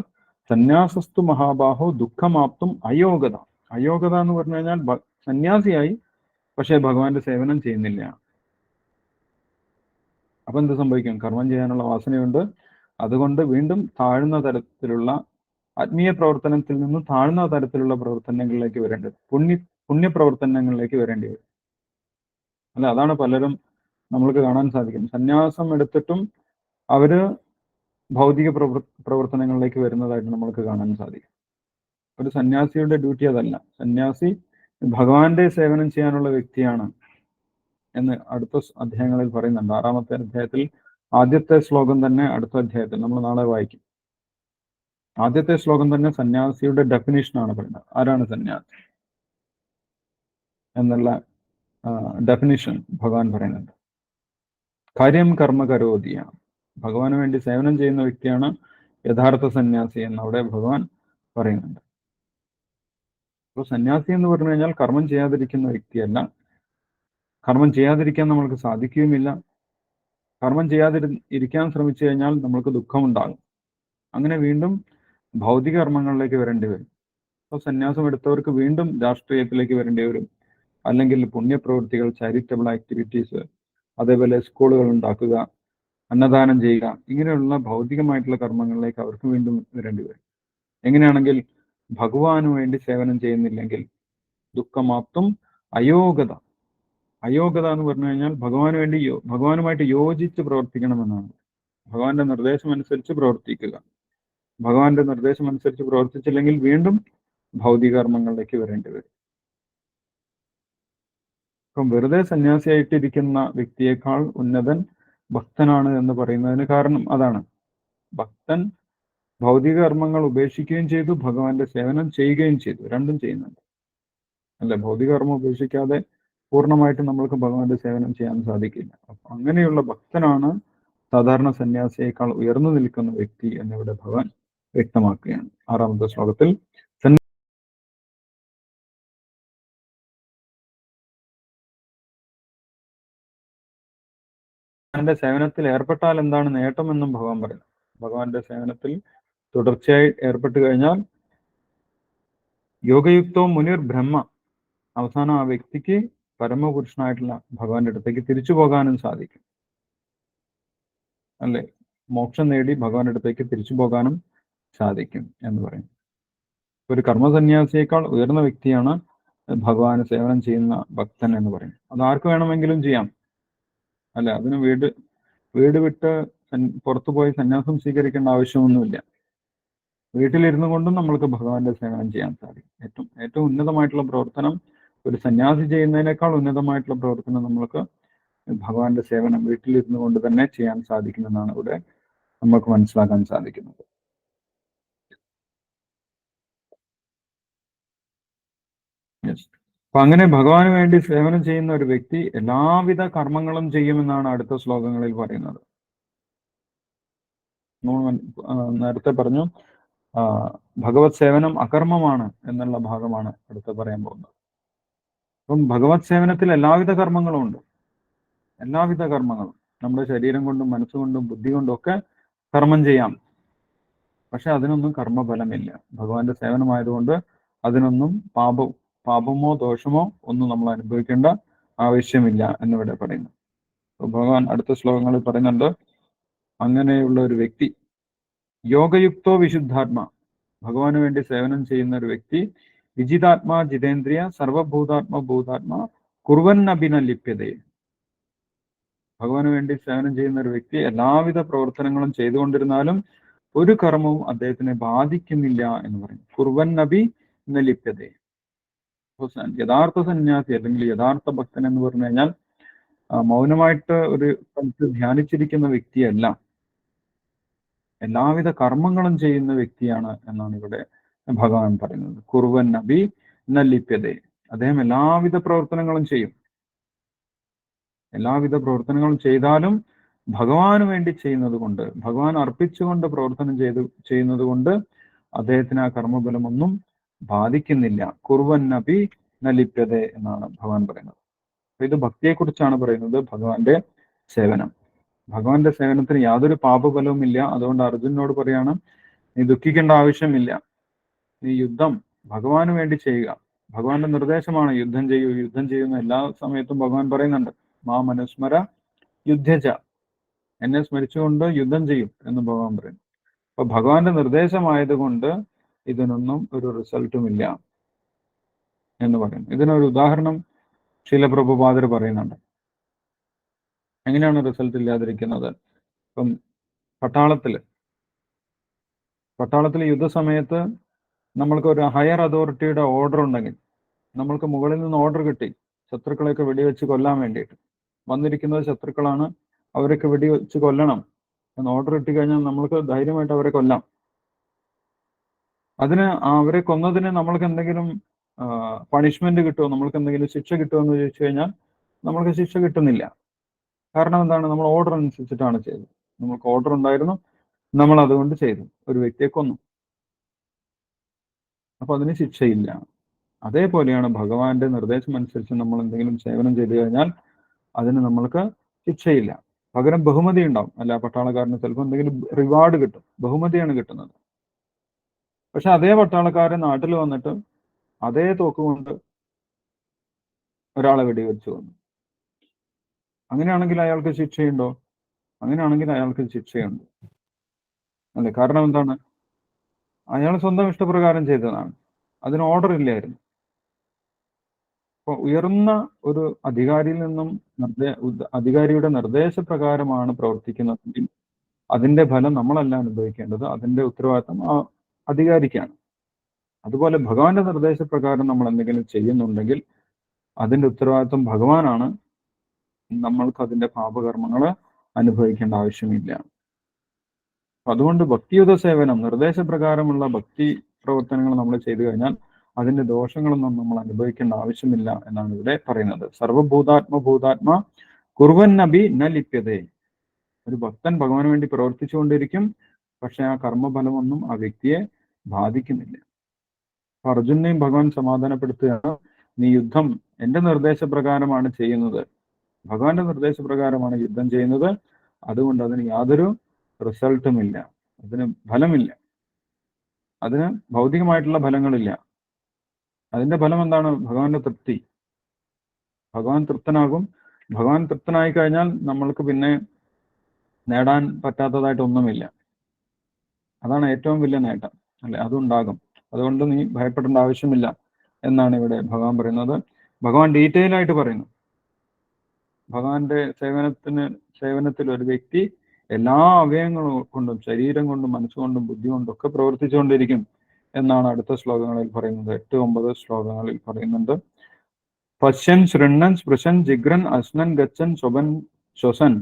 സന്യാസസ്തു മഹാബാഹോ ദുഃഖമാപ്തും അയോഗത. അയോഗത എന്ന് പറഞ്ഞു കഴിഞ്ഞാൽ സന്യാസിയായി പക്ഷേ ഭഗവാന്റെ സേവനം ചെയ്യുന്നില്ല. അപ്പൊ എന്ത് സംഭവിക്കും? കർമ്മം ചെയ്യാനുള്ള വാസനയുണ്ട്, അതുകൊണ്ട് വീണ്ടും താഴ്ന്ന തരത്തിലുള്ള ആത്മീയ പ്രവർത്തനത്തിൽ നിന്ന് താഴ്ന്ന തരത്തിലുള്ള പ്രവർത്തനങ്ങളിലേക്ക് വരേണ്ടി വരും, പുണ്യപ്രവർത്തനങ്ങളിലേക്ക് വരേണ്ടി വരും. അല്ല, അതാണ് പലരും നമ്മൾക്ക് കാണാൻ സാധിക്കും. സന്യാസം എടുത്തിട്ടും അവര് ഭൗതിക പ്രവർത്തനങ്ങളിലേക്ക് വരുന്നതായിട്ട് നമ്മൾക്ക് കാണാൻ സാധിക്കും. ഒരു സന്യാസിയുടെ ഡ്യൂട്ടി അതല്ല. സന്യാസി ഭഗവാന്റെ സേവനം ചെയ്യാനുള്ള വ്യക്തിയാണ് എന്ന് അടുത്ത അധ്യായങ്ങളിൽ പറയുന്നുണ്ട്. 6-ാമത്തെ അധ്യായത്തിൽ ആദ്യത്തെ ശ്ലോകം തന്നെ അടുത്ത അധ്യായത്തിൽ നമ്മൾ നാളെ വായിക്കും. ആദ്യത്തെ ശ്ലോകം തന്നെ സന്യാസിയുടെ ഡെഫിനിഷനാണ് പറയുന്നത്. ആരാണ് സന്യാസി എന്നുള്ള ഡെഫിനിഷൻ ഭഗവാൻ പറയുന്നുണ്ട്. കാര്യം കർമ്മ കരോതിയ, ഭഗവാന് വേണ്ടി സേവനം ചെയ്യുന്ന വ്യക്തിയാണ് യഥാർത്ഥ സന്യാസി എന്ന് അവിടെ ഭഗവാൻ പറയുന്നുണ്ട്. അപ്പോൾ സന്യാസി എന്ന് പറഞ്ഞു കഴിഞ്ഞാൽ കർമ്മം ചെയ്യാതിരിക്കുന്ന വ്യക്തിയല്ല. കർമ്മം ചെയ്യാതിരിക്കാൻ നമ്മൾക്ക് സാധിക്കുകയുമില്ല. കർമ്മം ചെയ്യാതിരിക്കാൻ ശ്രമിച്ചു കഴിഞ്ഞാൽ നമ്മൾക്ക് ദുഃഖമുണ്ടാകും. അങ്ങനെ വീണ്ടും ഭൗതിക കർമ്മങ്ങളിലേക്ക് വരേണ്ടി വരും. അപ്പോൾ സന്യാസം എടുത്തവർക്ക് വീണ്ടും രാഷ്ട്രീയത്തിലേക്ക് വരേണ്ടി വരും, അല്ലെങ്കിൽ പുണ്യപ്രവൃത്തികൾ, ചാരിറ്റബിൾ ആക്ടിവിറ്റീസ്, അതേപോലെ സ്കൂളുകൾ ഉണ്ടാക്കുക, അന്നദാനം ചെയ്യുക, ഇങ്ങനെയുള്ള ഭൗതികമായിട്ടുള്ള കർമ്മങ്ങളിലേക്ക് അവർക്ക് വീണ്ടും വരേണ്ടി വരും. എങ്ങനെയാണെങ്കിൽ ഭഗവാന് വേണ്ടി സേവനം ചെയ്യുന്നില്ലെങ്കിൽ ദുഃഖമാപ്തും അയോഗത. അയോഗത എന്ന് പറഞ്ഞു കഴിഞ്ഞാൽ ഭഗവാനുമായിട്ട് യോജിച്ച് പ്രവർത്തിക്കണമെന്നാണ്. ഭഗവാന്റെ നിർദ്ദേശം അനുസരിച്ച് പ്രവർത്തിക്കുക. ഭഗവാന്റെ നിർദ്ദേശം അനുസരിച്ച് പ്രവർത്തിച്ചില്ലെങ്കിൽ വീണ്ടും ഭൗതിക കർമ്മങ്ങളിലേക്ക് വരേണ്ടി വരും. ഇപ്പം വെറുതെ സന്യാസിയായിട്ടിരിക്കുന്ന വ്യക്തിയേക്കാൾ ഉന്നതൻ ഭക്തനാണ് എന്ന് പറയുന്നതിന് കാരണം അതാണ്. ഭക്തൻ ഭൗതിക കർമ്മങ്ങൾ ഉപേക്ഷിക്കുകയും ചെയ്തു, ഭഗവാന്റെ സേവനം ചെയ്യുകയും ചെയ്തു. രണ്ടും ചെയ്യുന്നുണ്ട്, അല്ലെ? ഭൗതിക കർമ്മം ഉപേക്ഷിക്കാതെ പൂർണ്ണമായിട്ട് നമ്മൾക്ക് ഭഗവാന്റെ സേവനം ചെയ്യാൻ സാധിക്കില്ല. അപ്പൊ അങ്ങനെയുള്ള ഭക്തനാണ് സാധാരണ സന്യാസിയേക്കാൾ ഉയർന്നു നിൽക്കുന്ന വ്യക്തി എന്നിവിടെ ഭഗവാൻ വ്യക്തമാക്കുകയാണ് 6-ാമത്തെ ശ്ലോകത്തിൽ. ഭഗവാന്റെ സേവനത്തിൽ ഏർപ്പെട്ടാൽ എന്താണ് നേട്ടമെന്നും ഭഗവാൻ പറയുന്നു. ഭഗവാന്റെ സേവനത്തിൽ തുടർച്ചയായി ഏർപ്പെട്ട് കഴിഞ്ഞാൽ യോഗയുക്തോ മുനിർ ബ്രഹ്മ, അവസാനം ആ വ്യക്തിക്ക് പരമപുരുഷനായിട്ടുള്ള ഭഗവാന്റെ അടുത്തേക്ക് തിരിച്ചു പോകാനും സാധിക്കും. അല്ലെ, മോക്ഷം നേടി ഭഗവാന്റെ അടുത്തേക്ക് തിരിച്ചു പോകാനും സാധിക്കും എന്ന് പറയും. ഒരു കർമ്മസന്യാസിയേക്കാൾ ഉയർന്ന വ്യക്തിയാണ് ഭഗവാന് സേവനം ചെയ്യുന്ന ഭക്തൻ എന്ന് പറയും. അത് ആർക്ക് വേണമെങ്കിലും ചെയ്യാം. അല്ല, അതിന് വീട് വിട്ട് പുറത്തു പോയി സന്യാസം സ്വീകരിക്കേണ്ട ആവശ്യമൊന്നുമില്ല. വീട്ടിലിരുന്നു കൊണ്ടും നമ്മൾക്ക് ഭഗവാന്റെ സേവനം ചെയ്യാൻ സാധിക്കും. ഏറ്റവും ഉന്നതമായിട്ടുള്ള പ്രവർത്തനം ഒരു സന്യാസി ചെയ്യുന്നതിനേക്കാൾ ഉന്നതമായിട്ടുള്ള പ്രവർത്തനം നമ്മൾക്ക് ഭഗവാന്റെ സേവനം വീട്ടിലിരുന്നു കൊണ്ട് തന്നെ ചെയ്യാൻ സാധിക്കുമെന്നാണ് ഇവിടെ നമുക്ക് മനസ്സിലാക്കാൻ സാധിക്കുന്നത്. അപ്പൊ അങ്ങനെ ഭഗവാന് വേണ്ടി സേവനം ചെയ്യുന്ന ഒരു വ്യക്തി എല്ലാവിധ കർമ്മങ്ങളും ചെയ്യുമെന്നാണ് അടുത്ത ശ്ലോകങ്ങളിൽ പറയുന്നത്. നേരത്തെ പറഞ്ഞു ഭഗവത് സേവനം അകർമ്മമാണ് എന്നുള്ള ഭാഗമാണ് അടുത്ത് പറയാൻ പോകുന്നത്. അപ്പം ഭഗവത് സേവനത്തിൽ എല്ലാവിധ കർമ്മങ്ങളും ഉണ്ട്. എല്ലാവിധ കർമ്മങ്ങളും നമ്മുടെ ശരീരം കൊണ്ടും മനസ്സുകൊണ്ടും ബുദ്ധി കൊണ്ടും ഒക്കെ കർമ്മം ചെയ്യാം. പക്ഷെ അതിനൊന്നും കർമ്മഫലമില്ല. ഭഗവാന്റെ സേവനമായതുകൊണ്ട് അതിനൊന്നും പാപമോ ദോഷമോ ഒന്നും നമ്മൾ അനുഭവിക്കേണ്ട ആവശ്യമില്ല എന്നിവിടെ പറയുന്നു. ഭഗവാൻ അടുത്ത ശ്ലോകങ്ങളിൽ പറയുന്നുണ്ട്, അങ്ങനെയുള്ള ഒരു വ്യക്തി യോഗയുക്തോ വിശുദ്ധാത്മ, ഭഗവാന് വേണ്ടി സേവനം ചെയ്യുന്ന ഒരു വ്യക്തി വിജിതാത്മാ ജിതേന്ദ്രിയ സർവഭൂതാത്മ കുർവന്നഭിന ലിപ്യതേ, ഭഗവാന് വേണ്ടി സേവനം ചെയ്യുന്ന ഒരു വ്യക്തി എല്ലാവിധ പ്രവർത്തനങ്ങളും ചെയ്തുകൊണ്ടിരുന്നാലും ഒരു കർമ്മവും അദ്ദേഹത്തിനെ ബാധിക്കുന്നില്ല എന്ന് പറയും. കുർവന്നഭി ന ലിപ്യതേ. യഥാർത്ഥ സന്യാസി അല്ലെങ്കിൽ യഥാർത്ഥ ഭക്തൻ എന്ന് പറഞ്ഞു കഴിഞ്ഞാൽ മൗനമായിട്ട് ഒരു സ്ഥലത്ത് ധ്യാനിച്ചിരിക്കുന്ന വ്യക്തിയല്ല, എല്ലാവിധ കർമ്മങ്ങളും ചെയ്യുന്ന വ്യക്തിയാണ് എന്നാണ് ഇവിടെ ഭഗവാൻ പറയുന്നത്. കുർവൻ നബി ന ലിപ്യതേ, അദ്ദേഹം എല്ലാവിധ പ്രവർത്തനങ്ങളും ചെയ്യും. എല്ലാവിധ പ്രവർത്തനങ്ങളും ചെയ്താലും ഭഗവാന് വേണ്ടി ചെയ്യുന്നത് കൊണ്ട്, ഭഗവാൻ അർപ്പിച്ചുകൊണ്ട് പ്രവർത്തനം ചെയ്യുന്നത് കൊണ്ട് അദ്ദേഹത്തിന് ആ കർമ്മബലമൊന്നും ബാധിക്കുന്നില്ല. കുർവൻ നബി ന ലിപ്യതേ എന്നാണ് ഭഗവാൻ പറയുന്നത്. അപ്പൊ ഇത് ഭക്തിയെക്കുറിച്ചാണ് പറയുന്നത്. ഭഗവാന്റെ സേവനം, ഭഗവാന്റെ സേവനത്തിന് യാതൊരു പാപബലവും ഇല്ല. അതുകൊണ്ട് അർജുനോട് പറയാണ്, നീ ദുഃഖിക്കേണ്ട ആവശ്യമില്ല. നീ യുദ്ധം ഭഗവാന് വേണ്ടി ചെയ്യുക. ഭഗവാന്റെ നിർദ്ദേശമാണ് യുദ്ധം ചെയ്യുന്ന എല്ലാ സമയത്തും ഭഗവാൻ പറയുന്നുണ്ട്, മാ മനുസ്മര യുദ്ധജ, എന്നെ സ്മരിച്ചുകൊണ്ട് യുദ്ധം ചെയ്യും എന്ന് ഭഗവാൻ പറയുന്നു. അപ്പൊ ഭഗവാന്റെ നിർദ്ദേശമായതുകൊണ്ട് ഇതിനൊന്നും ഒരു റിസൾട്ടും ഇല്ല എന്ന് പറയുന്നു. ഇതിനൊരു ഉദാഹരണം ശീല പ്രഭുപാദർ പറയുന്നുണ്ട്. എങ്ങനെയാണ് റിസൾട്ട് ഇല്ലാതിരിക്കുന്നത്? ഇപ്പം പട്ടാളത്തിൽ യുദ്ധസമയത്ത് നമ്മൾക്ക് ഒരു ഹയർ അതോറിറ്റിയുടെ ഓർഡർ ഉണ്ടെങ്കിൽ, നമ്മൾക്ക് മുകളിൽ നിന്ന് ഓർഡർ കിട്ടി ശത്രുക്കളെയൊക്കെ വെടിവെച്ച് കൊല്ലാൻ വേണ്ടിയിട്ട്, വന്നിരിക്കുന്നത് ശത്രുക്കളാണ്, അവരൊക്കെ വെടിവെച്ച് കൊല്ലണം എന്ന് ഓർഡർ കിട്ടിക്കഴിഞ്ഞാൽ നമ്മൾക്ക് ധൈര്യമായിട്ട് അവരെ കൊല്ലാം. അവരെ കൊന്നതിന് നമ്മൾക്ക് എന്തെങ്കിലും പണിഷ്മെന്റ് കിട്ടുമോ, നമ്മൾക്ക് എന്തെങ്കിലും ശിക്ഷ കിട്ടുമോ എന്ന് ചോദിച്ചു കഴിഞ്ഞാൽ നമ്മൾക്ക് ശിക്ഷ കിട്ടുന്നില്ല. കാരണം എന്താണ്? നമ്മൾ ഓർഡർ അനുസരിച്ചിട്ടാണ് ചെയ്തത്. നമ്മൾക്ക് ഓർഡർ ഉണ്ടായിരുന്നു, നമ്മൾ അതുകൊണ്ട് ചെയ്തു, ഒരു വ്യക്തിയെ കൊന്നു, അപ്പൊ അതിന് ശിക്ഷയില്ല. അതേപോലെയാണ് ഭഗവാന്റെ നിർദ്ദേശം അനുസരിച്ച് നമ്മൾ എന്തെങ്കിലും സേവനം ചെയ്തു കഴിഞ്ഞാൽ അതിന് നമ്മൾക്ക് ശിക്ഷയില്ല, പകരം ബഹുമതി ഉണ്ടാവും. അല്ല, പട്ടാളക്കാരന് ചിലപ്പോൾ എന്തെങ്കിലും റിവാർഡ് കിട്ടും, ബഹുമതിയാണ് കിട്ടുന്നത്. പക്ഷെ അതേ പട്ടാളക്കാരൻ നാട്ടിൽ വന്നിട്ട് അതേ തോക്കുകൊണ്ട് ഒരാളെ വെടിവെച്ചു വന്നു, അങ്ങനെയാണെങ്കിൽ അയാൾക്ക് ശിക്ഷയുണ്ടോ? അങ്ങനെയാണെങ്കിൽ അയാൾക്ക് ശിക്ഷയുണ്ട്, അല്ലെ? കാരണം എന്താണ്? അയാൾ സ്വന്തം ഇഷ്ടപ്രകാരം ചെയ്തതാണ്, അതിന് ഓർഡർ ഇല്ലായിരുന്നു. അപ്പൊ ഉയർന്ന ഒരു അധികാരിയിൽ നിന്നും അധികാരിയുടെ നിർദ്ദേശപ്രകാരമാണ് പ്രവർത്തിക്കുന്നതെങ്കിൽ അതിന്റെ ഫലം നമ്മളല്ല അനുഭവിക്കേണ്ടത്, അതിന്റെ ഉത്തരവാദിത്തം ആ അധികാരിക്കാണ്. അതുപോലെ ഭഗവാന്റെ നിർദ്ദേശപ്രകാരം നമ്മൾ എന്തെങ്കിലും ചെയ്യുന്നുണ്ടെങ്കിൽ അതിന്റെ ഉത്തരവാദിത്വം ഭഗവാനാണ്, നമ്മൾക്ക് അതിന്റെ പാപകർമ്മങ്ങൾ അനുഭവിക്കേണ്ട ആവശ്യമില്ല. അതുകൊണ്ട് ഭക്തിയുത സേവനം, നിർദ്ദേശപ്രകാരമുള്ള ഭക്തി പ്രവർത്തനങ്ങൾ നമ്മൾ ചെയ്തു കഴിഞ്ഞാൽ അതിന്റെ ദോഷങ്ങളൊന്നും നമ്മൾ അനുഭവിക്കേണ്ട ആവശ്യമില്ല എന്നാണ് ഇവിടെ പറയുന്നത്. സർവഭൂതാത്മ കുർവന്നബി ന ലിപ്യതേ. ഒരു ഭക്തൻ ഭഗവാന് വേണ്ടി പ്രവർത്തിച്ചുകൊണ്ടിരിക്കും, പക്ഷെ ആ കർമ്മഫലമൊന്നും ആ വ്യക്തിയെ ബാധിക്കുന്നില്ല. അർജുനെയും ഭഗവാൻ സമാധാനപ്പെടുത്തുകയാണ്, നീ യുദ്ധം എന്റെ നിർദ്ദേശപ്രകാരമാണ് ചെയ്യുന്നത്, ഭഗവാന്റെ നിർദ്ദേശപ്രകാരമാണ് യുദ്ധം ചെയ്യുന്നത്, അതുകൊണ്ട് അതിന് യാതൊരു റിസൾട്ടുമില്ല, അതിന് ഫലമില്ല, അതിന് ഭൗതികമായിട്ടുള്ള ഫലങ്ങളില്ല. അതിന്റെ ഫലം എന്താണ്? ഭഗവാന്റെ തൃപ്തി. ഭഗവാൻ തൃപ്തനാകും. ഭഗവാൻ തൃപ്തനായി കഴിഞ്ഞാൽ നമ്മൾക്ക് പിന്നെ നേടാൻ പറ്റാത്തതായിട്ടൊന്നുമില്ല. അതാണ് ഏറ്റവും വലിയ നേട്ടം, അല്ലെ? അതുണ്ടാകും. അതുകൊണ്ട് നീ ഭയപ്പെടേണ്ട ആവശ്യമില്ല എന്നാണ് ഇവിടെ ഭഗവാൻ പറയുന്നത്. ഭഗവാൻ ഡീറ്റെയിൽ ആയിട്ട് പറയുന്നു. ഭഗവാന്റെ സേവനത്തിൽ ഒരു വ്യക്തി എല്ലാ അവയവങ്ങളും കൊണ്ടും, ശരീരം കൊണ്ടും, മനസ്സുകൊണ്ടും, ബുദ്ധി കൊണ്ടും ഒക്കെ പ്രവർത്തിച്ചുകൊണ്ടിരിക്കും എന്നാണ് അടുത്ത ശ്ലോകങ്ങളിൽ പറയുന്നത്. 8-9 ശ്ലോകങ്ങളിൽ പറയുന്നുണ്ട്. പശ്യൻ, ശൃണ്ണൻ, സ്പൃശൻ, ജിഗ്രൻ, അശ്നൻ, ഗച്ഛൻ, ശൊഭൻ, ശ്വസൻ,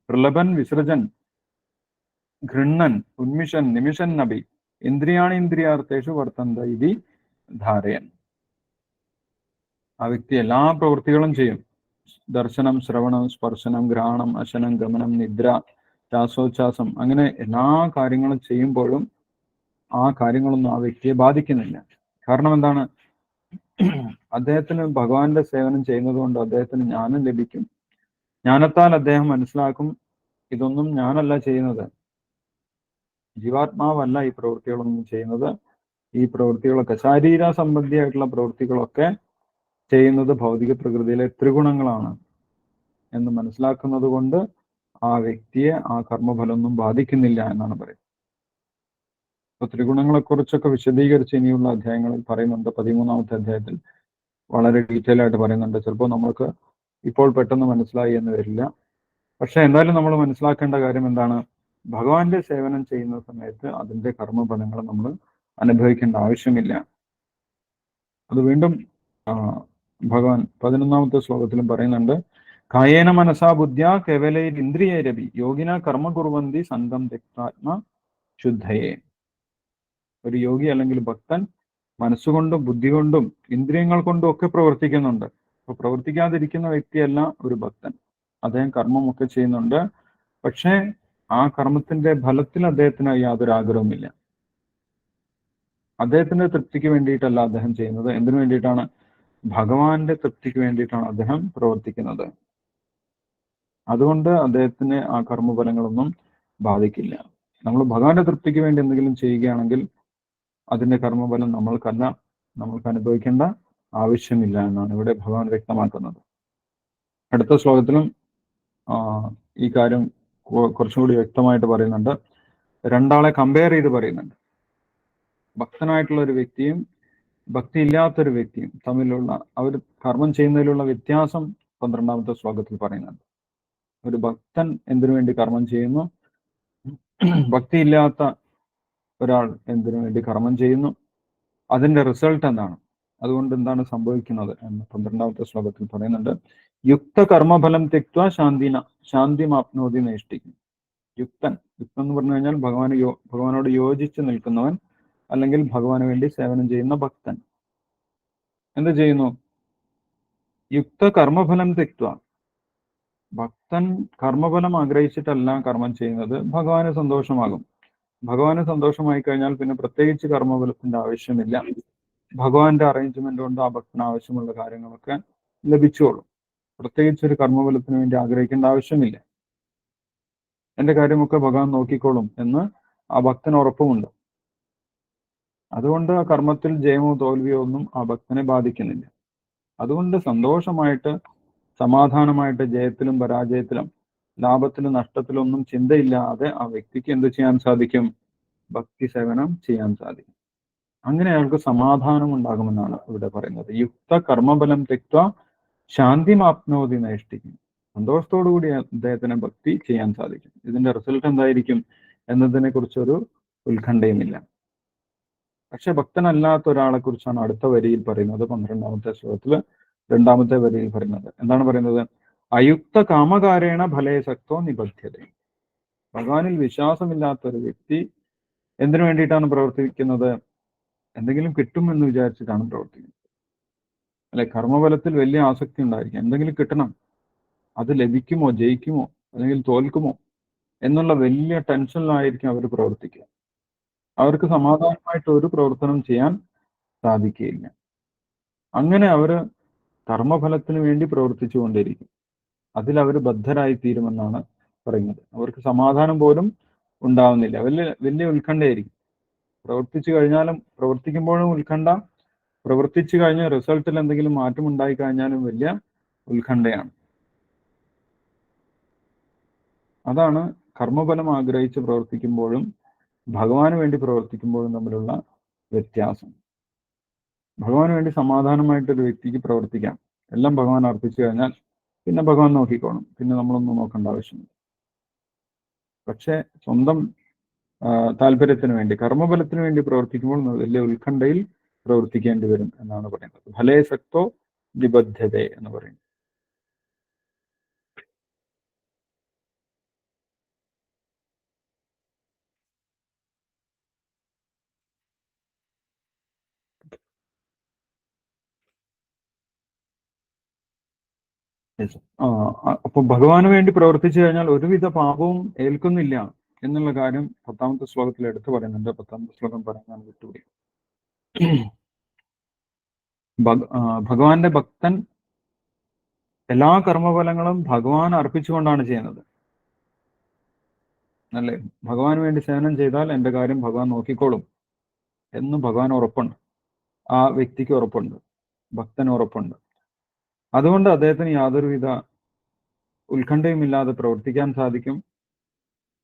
പ്രലപൻ, വിസൃജൻ, ഗൃണ്ണൻ, ഉന്മിഷൻ, നിമിഷൻ നബി ഇന്ദ്രിയാണി ഇന്ദ്രിയാർത്ഥേഷു വർത്തന്ത ഇതി ധാരയൻ. ആ വ്യക്തി എല്ലാ പ്രവൃത്തികളും ചെയ്യും. ദർശനം, ശ്രവണം, സ്പർശനം, ഘ്രാണം, അശനം, ഗമനം, നിദ്ര, ശ്വാസോച്ഛ്വാസം, അങ്ങനെ എല്ലാ കാര്യങ്ങളും ചെയ്യുമ്പോഴും ആ കാര്യങ്ങളൊന്നും ആ വ്യക്തിയെ ബാധിക്കുന്നില്ല. കാരണം എന്താണ്? അദ്ദേഹത്തിന് ഭഗവാന്റെ സേവനം ചെയ്യുന്നത് കൊണ്ട് അദ്ദേഹത്തിന് ജ്ഞാനം ലഭിക്കും. ജ്ഞാനത്താൽ അദ്ദേഹം മനസ്സിലാക്കും, ഇതൊന്നും ഞാനല്ല ചെയ്യുന്നത്, ജീവാത്മാവല്ല ഈ പ്രവൃത്തികളൊന്നും ചെയ്യുന്നത്, ഈ പ്രവൃത്തികളൊക്കെ ശാരീര സംബന്ധിയായിട്ടുള്ള പ്രവൃത്തികളൊക്കെ ചെയ്യുന്നത് ഭൗതിക പ്രകൃതിയിലെ ത്രിഗുണങ്ങളാണ് എന്ന് മനസ്സിലാക്കുന്നത് കൊണ്ട് ആ വ്യക്തിയെ ആ കർമ്മഫലമൊന്നും ബാധിക്കുന്നില്ല എന്നാണ് പറയുന്നത്. അപ്പൊ ത്രിഗുണങ്ങളെക്കുറിച്ചൊക്കെ വിശദീകരിച്ച് ഇനിയുള്ള അധ്യായങ്ങളിൽ പറയുന്നുണ്ട്. 13ാമത്തെ അധ്യായത്തിൽ വളരെ ഡീറ്റെയിൽ ആയിട്ട് പറയുന്നുണ്ട്. ചിലപ്പോൾ നമ്മൾക്ക് ഇപ്പോൾ പെട്ടെന്ന് മനസ്സിലായി എന്ന് വരില്ല. പക്ഷെ എന്തായാലും നമ്മൾ മനസ്സിലാക്കേണ്ട കാര്യം എന്താണ്? ഭഗവാന്റെ സേവനം ചെയ്യുന്ന സമയത്ത് അതിന്റെ കർമ്മഫലങ്ങൾ നമ്മൾ അനുഭവിക്കേണ്ട ആവശ്യമില്ല. അത് വീണ്ടും ഭഗവാൻ 11ാമത്തെ ശ്ലോകത്തിലും പറയുന്നുണ്ട്. കായേന മനസാ ബുദ്ധ്യ കേവലൈർ ഇന്ദ്രിയൈരപി യോഗിന കർമ്മ കുർവന്തി സന്തം തെക്താത്മ ശുദ്ധയെ. ഒരു യോഗി അല്ലെങ്കിൽ ഭക്തൻ മനസ്സുകൊണ്ടും ബുദ്ധി കൊണ്ടും ഇന്ദ്രിയങ്ങൾ കൊണ്ടും ഒക്കെ പ്രവർത്തിക്കുന്നുണ്ട്. അപ്പൊ പ്രവർത്തിക്കാതിരിക്കുന്ന വ്യക്തിയല്ല ഒരു ഭക്തൻ. അദ്ദേഹം കർമ്മമൊക്കെ ചെയ്യുന്നുണ്ട്, പക്ഷേ ആ കർമ്മത്തിന്റെ ഫലത്തിൽ അദ്ദേഹത്തിന് യാതൊരു ആഗ്രഹവുമില്ല. അദ്ദേഹത്തിന്റെ തൃപ്തിക്ക് വേണ്ടിയിട്ടല്ല അദ്ദേഹം ചെയ്യുന്നത്. എന്തിനു വേണ്ടിയിട്ടാണ്? ഭഗവാന്റെ തൃപ്തിക്ക് വേണ്ടിയിട്ടാണ് അദ്ദേഹം പ്രവർത്തിക്കുന്നത്. അതുകൊണ്ട് അദ്ദേഹത്തിന് ആ കർമ്മഫലങ്ങളൊന്നും ബാധിക്കില്ല. നമ്മൾ ഭഗവാന്റെ തൃപ്തിക്ക് വേണ്ടി എന്തെങ്കിലും ചെയ്യുകയാണെങ്കിൽ അതിന്റെ കർമ്മഫലം നമ്മൾക്ക് അനുഭവിക്കേണ്ട ആവശ്യമില്ല എന്നാണ് ഇവിടെ ഭഗവാൻ വ്യക്തമാക്കുന്നത്. അടുത്ത ശ്ലോകത്തിലും ഈ കാര്യം കുറച്ചുകൂടി വ്യക്തമായിട്ട് പറയുന്നുണ്ട്. രണ്ടാളെ കമ്പയർ ചെയ്ത് പറയുന്നുണ്ട്. ഭക്തനായിട്ടുള്ള ഒരു വ്യക്തിയും ഭക്തി ഇല്ലാത്തൊരു വ്യക്തിയും തമ്മിലുള്ള അവർ കർമ്മം ചെയ്യുന്നതിലുള്ള വ്യത്യാസം 12ാമത്തെ ശ്ലോകത്തിൽ പറയുന്നുണ്ട്. ഒരു ഭക്തൻ എന്തിനു വേണ്ടി കർമ്മം ചെയ്യുന്നു, ഭക്തിയില്ലാത്ത ഒരാൾ എന്തിനു വേണ്ടി കർമ്മം ചെയ്യുന്നു, അതിന്റെ റിസൾട്ട് എന്താണ്, അതുകൊണ്ട് എന്താണ് സംഭവിക്കുന്നത് എന്ന് 12ാമത്തെ ശ്ലോകത്തിൽ പറയുന്നുണ്ട്. യുക്ത കർമ്മഫലം തെക്വ ശാന്തിമാപ്നോതി നേഷ്ടിക്കും. യുക്തൻ എന്ന് പറഞ്ഞു കഴിഞ്ഞാൽ ഭഗവാനോട് യോജിച്ച് നിൽക്കുന്നവൻ, അല്ലെങ്കിൽ ഭഗവാന് വേണ്ടി സേവനം ചെയ്യുന്ന ഭക്തൻ എന്ത് ചെയ്യുന്നു? യുക്ത കർമ്മഫലം തെക്വ. ഭക്തൻ കർമ്മഫലം ആഗ്രഹിച്ചിട്ടല്ല കർമ്മം ചെയ്യുന്നത്, ഭഗവാന് സന്തോഷമാകും. ഭഗവാന് സന്തോഷമായി കഴിഞ്ഞാൽ പിന്നെ പ്രത്യേകിച്ച് കർമ്മഫലത്തിന്റെ ആവശ്യമില്ല. ഭഗവാന്റെ അറേഞ്ച്മെന്റ് കൊണ്ട് ആ ഭക്തന് ആവശ്യമുള്ള കാര്യങ്ങളൊക്കെ ലഭിച്ചോളും. പ്രത്യേകിച്ച് ഒരു കർമ്മഫലത്തിന് വേണ്ടി ആഗ്രഹിക്കേണ്ട ആവശ്യമില്ല. എന്റെ കാര്യമൊക്കെ ഭഗവാൻ നോക്കിക്കോളും എന്ന് ആ ഭക്തന് ഉറപ്പുമുണ്ട്. അതുകൊണ്ട് ആ കർമ്മത്തിൽ ജയമോ തോൽവിയോ ഒന്നും ആ ഭക്തനെ ബാധിക്കുന്നില്ല. അതുകൊണ്ട് സന്തോഷമായിട്ട് സമാധാനമായിട്ട് ജയത്തിലും പരാജയത്തിലും ലാഭത്തിലും നഷ്ടത്തിലും ഒന്നും ചിന്തയില്ലാതെ ആ വ്യക്തിക്ക് എന്ത് ചെയ്യാൻ സാധിക്കും? ഭക്തി സേവനം ചെയ്യാൻ സാധിക്കും. അങ്ങനെ അയാൾക്ക് സമാധാനം ഉണ്ടാകുമെന്നാണ് ഇവിടെ പറയുന്നത്. യുക്ത കർമ്മഫലം തെക്വ ശാന്തിമാപ്നോതി നൈഷ്ഠിക്കും. സന്തോഷത്തോടുകൂടി അദ്ദേഹത്തിന് ഭക്തി ചെയ്യാൻ സാധിക്കും. ഇതിന്റെ റിസൾട്ട് എന്തായിരിക്കും എന്നതിനെ കുറിച്ചൊരു ഉത്കണ്ഠയുമില്ല. പക്ഷെ ഭക്തനല്ലാത്ത ഒരാളെ കുറിച്ചാണ് അടുത്ത വരിയിൽ പറയുന്നത്. 12ാമത്തെ ശ്ലോകത്തില് 2ാമത്തെ വരിയിൽ പറയുന്നത്. എന്താണ് പറയുന്നത്? അയുക്ത കാമകാരേണ ഫലേ സക്തോ നിബദ്ധ്യത. ഭഗവാനിൽ വിശ്വാസമില്ലാത്ത ഒരു വ്യക്തി എന്തിനു വേണ്ടിയിട്ടാണ് പ്രവർത്തിക്കുന്നത്? എന്തെങ്കിലും കിട്ടുമെന്ന് വിചാരിച്ചിട്ടാണ് പ്രവർത്തിക്കുന്നത്. അല്ലെ, കർമ്മഫലത്തിൽ വലിയ ആസക്തി ഉണ്ടായിരിക്കും. എന്തെങ്കിലും കിട്ടണം, അത് ലഭിക്കുമോ, ജയിക്കുമോ, അല്ലെങ്കിൽ തോൽക്കുമോ എന്നുള്ള വലിയ ടെൻഷനിലായിരിക്കും അവർ പ്രവർത്തിക്കുക. അവർക്ക് സമാധാനമായിട്ട് ഒരു പ്രവർത്തനം ചെയ്യാൻ സാധിക്കുകയില്ല. അങ്ങനെ അവർ കർമ്മഫലത്തിന് വേണ്ടി പ്രവർത്തിച്ചു കൊണ്ടിരിക്കും. അതിൽ അവർ ബദ്ധരായി തീരുമെന്നാണ് പറയുന്നത്. അവർക്ക് സമാധാനം പോലും ഉണ്ടാവുന്നില്ല. വലിയ വലിയ ഉത്കണ്ഠയായിരിക്കും. പ്രവർത്തിക്കുമ്പോഴും ഉത്കണ്ഠ, പ്രവർത്തിച്ചു കഴിഞ്ഞ റിസൾട്ടിൽ എന്തെങ്കിലും മാറ്റം ഉണ്ടായി കഴിഞ്ഞാലും വലിയ ഉത്കണ്ഠയാണ്. അതാണ് കർമ്മഫലം ആഗ്രഹിച്ച് പ്രവർത്തിക്കുമ്പോഴും ഭഗവാന് വേണ്ടി പ്രവർത്തിക്കുമ്പോഴും തമ്മിലുള്ള വ്യത്യാസം. ഭഗവാന് വേണ്ടി സമാധാനമായിട്ടൊരു വ്യക്തിക്ക് പ്രവർത്തിക്കാം. എല്ലാം ഭഗവാൻ അർപ്പിച്ചു കഴിഞ്ഞാൽ പിന്നെ ഭഗവാൻ നോക്കിക്കോണം, പിന്നെ നമ്മളൊന്നും നോക്കേണ്ട ആവശ്യമില്ല. പക്ഷെ സ്വന്തം താല്പര്യത്തിന് വേണ്ടി, കർമ്മഫലത്തിന് വേണ്ടി പ്രവർത്തിക്കുമ്പോൾ വലിയ ഉത്കണ്ഠയിൽ പ്രവർത്തിക്കേണ്ടി വരും എന്നാണ് പറയുന്നത്. ഫലേ സക്തോ നിബദ്ധത എന്ന് പറയുന്നത്. അപ്പൊ ഭഗവാന് വേണ്ടി പ്രവർത്തിച്ചു കഴിഞ്ഞാൽ ഒരുവിധ പാപവും ഏൽക്കുന്നില്ല എന്നുള്ള കാര്യം 10ാമത്തെ ശ്ലോകത്തിൽ എടുത്തു പറയുന്നുണ്ട്. 10ാമത്തെ ശ്ലോകം പറയാൻ വിട്ടുപോയി. ഭഗവാന്റെ ഭക്തൻ എല്ലാ കർമ്മഫലങ്ങളും ഭഗവാൻ അർപ്പിച്ചുകൊണ്ടാണ് ചെയ്യുന്നത്. അല്ലേ? ഭഗവാന് വേണ്ടി സേവനം ചെയ്താൽ എൻ്റെ കാര്യം ഭഗവാൻ നോക്കിക്കോളും എന്ന് ഭഗവാൻ ഉറപ്പുണ്ട്. ആ വ്യക്തിക്ക് ഉറപ്പുണ്ട്, ഭക്തന് ഉറപ്പുണ്ട്. അതുകൊണ്ട് അദ്ദേഹത്തിന് യാതൊരുവിധ ഉത്കണ്ഠയുമില്ലാതെ പ്രവർത്തിക്കാൻ സാധിക്കും.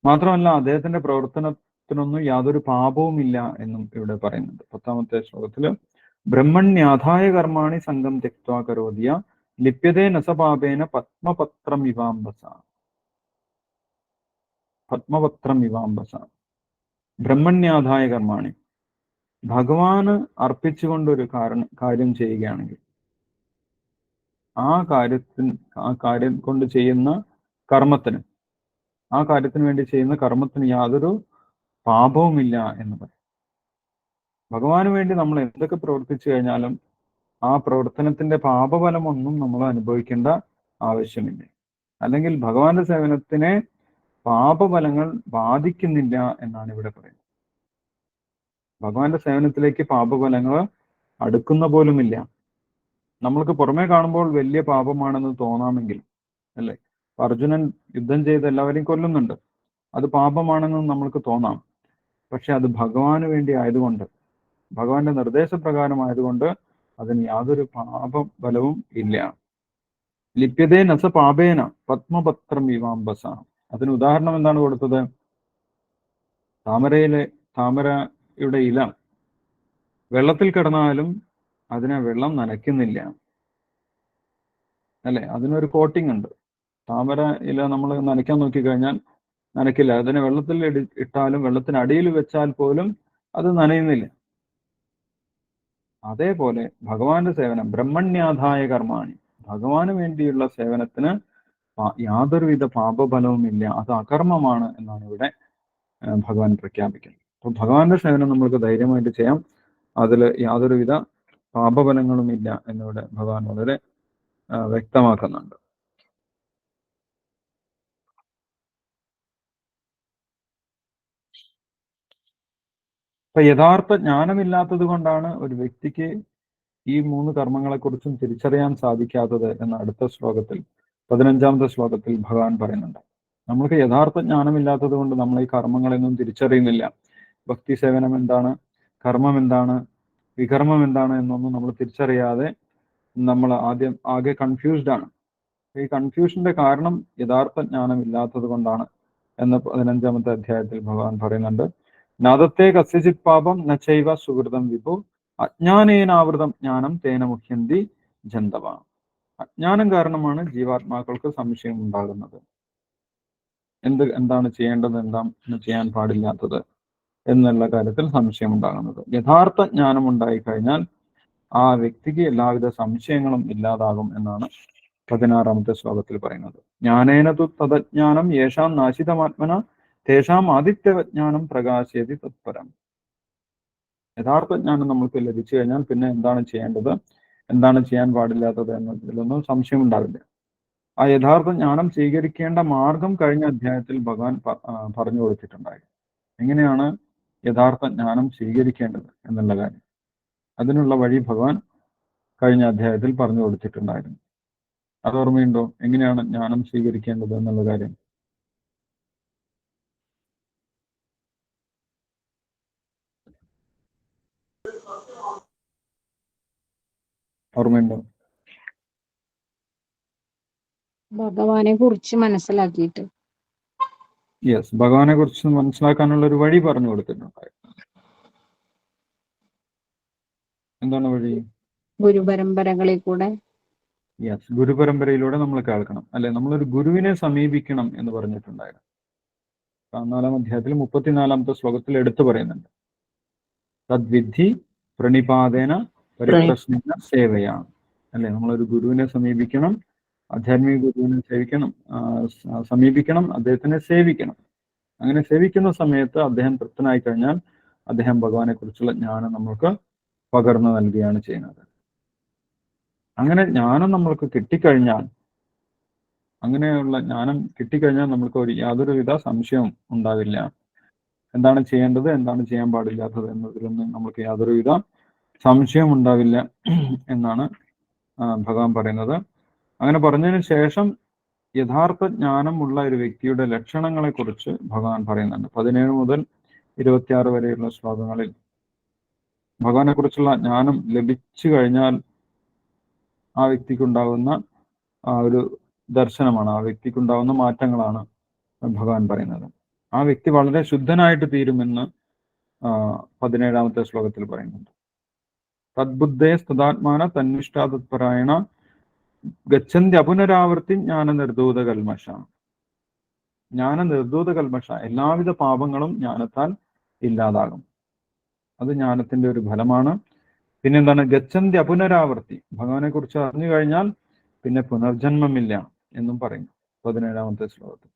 മാത്രമല്ല അദ്ദേഹത്തിന്റെ പ്രവർത്തനത്തിനൊന്നും യാതൊരു പാപവുമില്ല എന്നും ഇവിടെ പറയുന്നുണ്ട്. 10ാമത്തെ ശ്ലോകത്തില് ബ്രഹ്മണ്യാധായ കർമാണി സംഘം തെക്വാ കരോതിയ ലിപ്യതേ നസപാപേന പത്മപത്രം ഇവാംബസ. പത്മപത്രം ഇവാംബസ. ബ്രഹ്മണ്യാധായ കർമാണി, ഭഗവാന് അർപ്പിച്ചുകൊണ്ടൊരു കാര്യം ചെയ്യുകയാണെങ്കിൽ ആ കാര്യം കൊണ്ട് ചെയ്യുന്ന കർമ്മത്തിന്, ആ കാര്യത്തിന് വേണ്ടി ചെയ്യുന്ന കർമ്മത്തിന് യാതൊരു പാപവുമില്ല എന്ന് പറയും. ഭഗവാന് വേണ്ടി നമ്മൾ എന്തൊക്കെ പ്രവർത്തിച്ചു കഴിഞ്ഞാലും ആ പ്രവർത്തനത്തിന്റെ പാപഫലമൊന്നും നമ്മൾ അനുഭവിക്കേണ്ട ആവശ്യമില്ല. അല്ലെങ്കിൽ ഭഗവാന്റെ സേവനത്തിനെ പാപഫലങ്ങൾ ബാധിക്കുന്നില്ല എന്നാണ് ഇവിടെ പറയുന്നത്. ഭഗവാന്റെ സേവനത്തിലേക്ക് പാപഫലങ്ങൾ അടുക്കുന്ന പോലുമില്ല. നമ്മൾക്ക് പുറമേ കാണുമ്പോൾ വലിയ പാപമാണെന്ന് തോന്നാമെങ്കിൽ, അല്ലേ? അർജുനൻ യുദ്ധം ചെയ്ത് എല്ലാവരെയും കൊല്ലുന്നുണ്ട്, അത് പാപമാണെന്ന് നമ്മൾക്ക് തോന്നാം. പക്ഷെ അത് ഭഗവാന് വേണ്ടി ആയതുകൊണ്ട്, ഭഗവാന്റെ നിർദ്ദേശപ്രകാരമായതുകൊണ്ട് അതിന് യാതൊരു പാപഫലവും ഇല്ല. ലിപ്യതേ നസ പാപേന പത്മപത്രം ഇവാംബസ. അതിന് ഉദാഹരണം എന്താണ് കൊടുത്തത്? താമരയുടെ ഇല വെള്ളത്തിൽ കിടന്നാലും അതിനെ വെള്ളം നനയ്ക്കുന്നില്ല, അല്ലെ? അതിനൊരു കോട്ടിംഗ് ഉണ്ട്. താമര ഇല നമ്മൾ നനയ്ക്കാൻ നോക്കിക്കഴിഞ്ഞാൽ നനയ്ക്കില്ല. അതിനെ വെള്ളത്തിൽ ഇട്ടാലും വെള്ളത്തിനടിയിൽ വെച്ചാൽ പോലും അത് നനയുന്നില്ല. അതേപോലെ ഭഗവാന്റെ സേവനം ബ്രഹ്മണ്യാധായ കർമാണി, ഭഗവാന് വേണ്ടിയുള്ള സേവനത്തിന് യാതൊരുവിധ പാപഫലവുമില്ല, അത് അകർമ്മമാണ് എന്നാണ് ഇവിടെ ഭഗവാൻ പ്രഖ്യാപിക്കുന്നത്. അപ്പൊ ഭഗവാന്റെ സേവനം നമ്മൾക്ക് ധൈര്യമായിട്ട് ചെയ്യാം, അതിൽ യാതൊരുവിധ പാപഫലങ്ങളും ഇല്ല എന്നിവിടെ ഭഗവാൻ വളരെ വ്യക്തമാക്കുന്നുണ്ട്. അപ്പൊ യഥാർത്ഥ ജ്ഞാനമില്ലാത്തത് കൊണ്ടാണ് ഒരു വ്യക്തിക്ക് ഈ 3 കർമ്മങ്ങളെക്കുറിച്ചും തിരിച്ചറിയാൻ സാധിക്കാത്തത് എന്ന് അടുത്ത ശ്ലോകത്തിൽ 15ാമത്തെ ശ്ലോകത്തിൽ ഭഗവാൻ പറയുന്നുണ്ട്. നമ്മൾക്ക് യഥാർത്ഥ ജ്ഞാനമില്ലാത്തത് കൊണ്ട് നമ്മൾ ഈ കർമ്മങ്ങളെയൊന്നും തിരിച്ചറിയുന്നില്ല. ഭക്തി സേവനം എന്താണ്, കർമ്മം എന്താണ്, വികർമ്മം എന്താണ് എന്നൊന്നും നമ്മൾ തിരിച്ചറിയാതെ നമ്മൾ ആകെ കൺഫ്യൂസ്ഡ് ആണ്. ഈ കൺഫ്യൂഷന്റെ കാരണം യഥാർത്ഥ ജ്ഞാനം ഇല്ലാത്തത് കൊണ്ടാണ് എന്ന് 15ാമത്തെ അധ്യായത്തിൽ ഭഗവാൻ പറയുന്നുണ്ട്. നാദത്തെ കസ്യചിത് പാപം നച്ചൈവ സുഹൃതം വിഭു അജ്ഞാനേനാവൃതം ജ്ഞാനം തേന മുഹ്യന്തി ജന്തവ. അജ്ഞാനം കാരണമാണ് ജീവാത്മാക്കൾക്ക് സംശയം ഉണ്ടാകുന്നത്. എന്താണ് ചെയ്യേണ്ടത്, എന്താണ് ചെയ്യാൻ പാടില്ലാത്തത് എന്നുള്ള കാര്യത്തിൽ സംശയം ഉണ്ടാകുന്നത്. യഥാർത്ഥ ജ്ഞാനം ഉണ്ടായിക്കഴിഞ്ഞാൽ ആ വ്യക്തിക്ക് എല്ലാവിധ സംശയങ്ങളും ഇല്ലാതാകും എന്നാണ് 16ാമത്തെ ശ്ലോകത്തിൽ പറയുന്നത്. ജ്ഞാനേനതു തദജ്ഞാനം യേശാം നാശിതമാത്മന തേഷാം ആദിത്യജ്ഞാനം പ്രകാശയതി തത്പരം. യഥാർത്ഥ ജ്ഞാനം നമ്മൾക്ക് ലഭിച്ചു കഴിഞ്ഞാൽ പിന്നെ എന്താണ് ചെയ്യേണ്ടത്, എന്താണ് ചെയ്യാൻ പാടില്ലാത്തത് എന്നതിലൊന്നും സംശയം ഉണ്ടാവില്ല. ആ യഥാർത്ഥ ജ്ഞാനം സ്വീകരിക്കേണ്ട മാർഗം കഴിഞ്ഞ അധ്യായത്തിൽ ഭഗവാൻ പറഞ്ഞു കൊടുത്തിട്ടുണ്ടായി. എങ്ങനെയാണ് യഥാർത്ഥ ജ്ഞാനം സ്വീകരിക്കേണ്ടത് എന്നുള്ള കാര്യം, അതിനുള്ള വഴി ഭഗവാൻ കഴിഞ്ഞ അധ്യായത്തിൽ പറഞ്ഞു കൊടുത്തിട്ടുണ്ടായിരുന്നു. അത് ഓർമ്മയുണ്ടോ? എങ്ങനെയാണ് ജ്ഞാനം സ്വീകരിക്കേണ്ടത് എന്നുള്ള കാര്യം? ഓർമ്മയുണ്ടോ? ഭഗവാനെ കുറിച്ച് മനസ്സിലാക്കിയിട്ട്. യെസ്, ഭഗവാനെ കുറിച്ച് മനസ്സിലാക്കാനുള്ള ഒരു വഴി പറഞ്ഞു കൊടുത്തിട്ടുണ്ടായി. എന്താണ് വഴി? ഗുരുപരമ്പരകളിൽ കൂടെ. യെസ്, ഗുരുപരമ്പരയിലൂടെ നമ്മൾ കേൾക്കണം, അല്ലെ? നമ്മളൊരു ഗുരുവിനെ സമീപിക്കണം എന്ന് പറഞ്ഞിട്ടുണ്ടായിരുന്നു. 4-ാം അധ്യായത്തിൽ 34-ാമത്തെ ശ്ലോകത്തിൽ എടുത്തു പറയുന്നുണ്ട്. തദ്വിധി പ്രണിപാതേന പരിപ്രശ്ന സേവയാണ്, അല്ലെ? നമ്മളൊരു ഗുരുവിനെ സമീപിക്കണം, ആധ്യാത്മിക ഗുരുവിനെ സമീപിക്കണം, അദ്ദേഹത്തിനെ സേവിക്കണം. അങ്ങനെ സേവിക്കുന്ന സമയത്ത് അദ്ദേഹം തൃപ്തനായി കഴിഞ്ഞാൽ അദ്ദേഹം ഭഗവാനെ കുറിച്ചുള്ള ജ്ഞാനം നമ്മൾക്ക് പകർന്നു നൽകുകയാണ് ചെയ്യുന്നത്. അങ്ങനെ ജ്ഞാനം നമ്മൾക്ക് കിട്ടിക്കഴിഞ്ഞാൽ, അങ്ങനെയുള്ള ജ്ഞാനം കിട്ടിക്കഴിഞ്ഞാൽ നമ്മൾക്ക് യാതൊരുവിധ സംശയവും ഉണ്ടാവില്ല. എന്താണ് ചെയ്യേണ്ടത്, എന്താണ് ചെയ്യാൻ പാടില്ലാത്തത് എന്നതിലൊന്നും നമ്മൾക്ക് യാതൊരുവിധ സംശയം ഉണ്ടാവില്ല എന്നാണ് ഭഗവാൻ പറയുന്നത്. അങ്ങനെ പറഞ്ഞതിന് ശേഷം യഥാർത്ഥ ജ്ഞാനമുള്ള ഒരു വ്യക്തിയുടെ ലക്ഷണങ്ങളെ കുറിച്ച് ഭഗവാൻ പറയുന്നുണ്ട്. 17 മുതൽ 26 വരെയുള്ള ശ്ലോകങ്ങളിൽ ഭഗവാനെ കുറിച്ചുള്ള ജ്ഞാനം ലഭിച്ചു കഴിഞ്ഞാൽ ആ വ്യക്തിക്കുണ്ടാകുന്ന ഒരു ദർശനമാണ്, ആ വ്യക്തിക്കുണ്ടാകുന്ന മാറ്റങ്ങളാണ് ഭഗവാൻ പറയുന്നത്. ആ വ്യക്തി വളരെ ശുദ്ധനായിട്ട് തീരുമെന്ന് 17-ാമത്തെ ശ്ലോകത്തിൽ പറയുന്നുണ്ട്. തദ്ബുദ്ധേ സ്തദാത്മാന തന്നിഷ്ഠാ തത്പരായണ ഗച്ഛന്തി അപുനരാവർത്തി ജ്ഞാന നിർദൂത കൽമഷ. ജ്ഞാന നിർദൂത കൽമഷ, എല്ലാവിധ പാപങ്ങളും ജ്ഞാനത്താൽ ഇല്ലാതാകും. അത് ജ്ഞാനത്തിന്റെ ഒരു ഫലമാണ്. പിന്നെന്താണ്? ഗച്ഛന്തി അപുനരാവർത്തി, ഭഗവാനെ കുറിച്ച് അറിഞ്ഞു കഴിഞ്ഞാൽ പിന്നെ പുനർജന്മമില്ല എന്നും പറയും 17-ാമത്തെ ശ്ലോകത്തിൽ.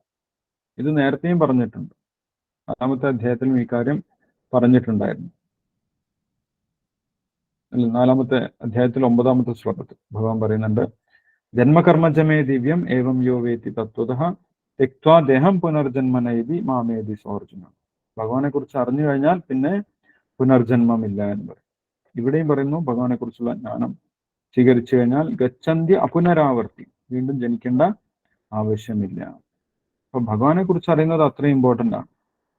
ഇത് നേരത്തെയും പറഞ്ഞിട്ടുണ്ട്, 4-ാമത്തെ അധ്യായത്തിലും ഈ കാര്യം പറഞ്ഞിട്ടുണ്ടായിരുന്നു. 4-ാമത്തെ അധ്യായത്തിൽ 9-ാമത്തെ ശ്ലോകത്തിൽ ഭഗവാൻ പറയുന്നുണ്ട്, ജന്മകർമ്മജമേ ദിവ്യം ഏവം യോ വേത്തി തത്വതഃ തെക്വാ ദേഹം പുനർജന്മനൈതി മാമേതി സോർജുന. ഭഗവാനെ കുറിച്ച് അറിഞ്ഞു കഴിഞ്ഞാൽ പിന്നെ പുനർജന്മമില്ല എന്ന് പറയും. ഇവിടെയും പറയുന്നു, ഭഗവാനെ കുറിച്ചുള്ള ജ്ഞാനം സ്വീകരിച്ചു കഴിഞ്ഞാൽ ഗച്ഛന്തി അപുനരാവർത്തി, വീണ്ടും ജനിക്കേണ്ട ആവശ്യമില്ല. അപ്പൊ ഭഗവാനെ കുറിച്ച് അറിയുന്നത് അത്രയും ഇമ്പോർട്ടൻ്റ് ആണ്.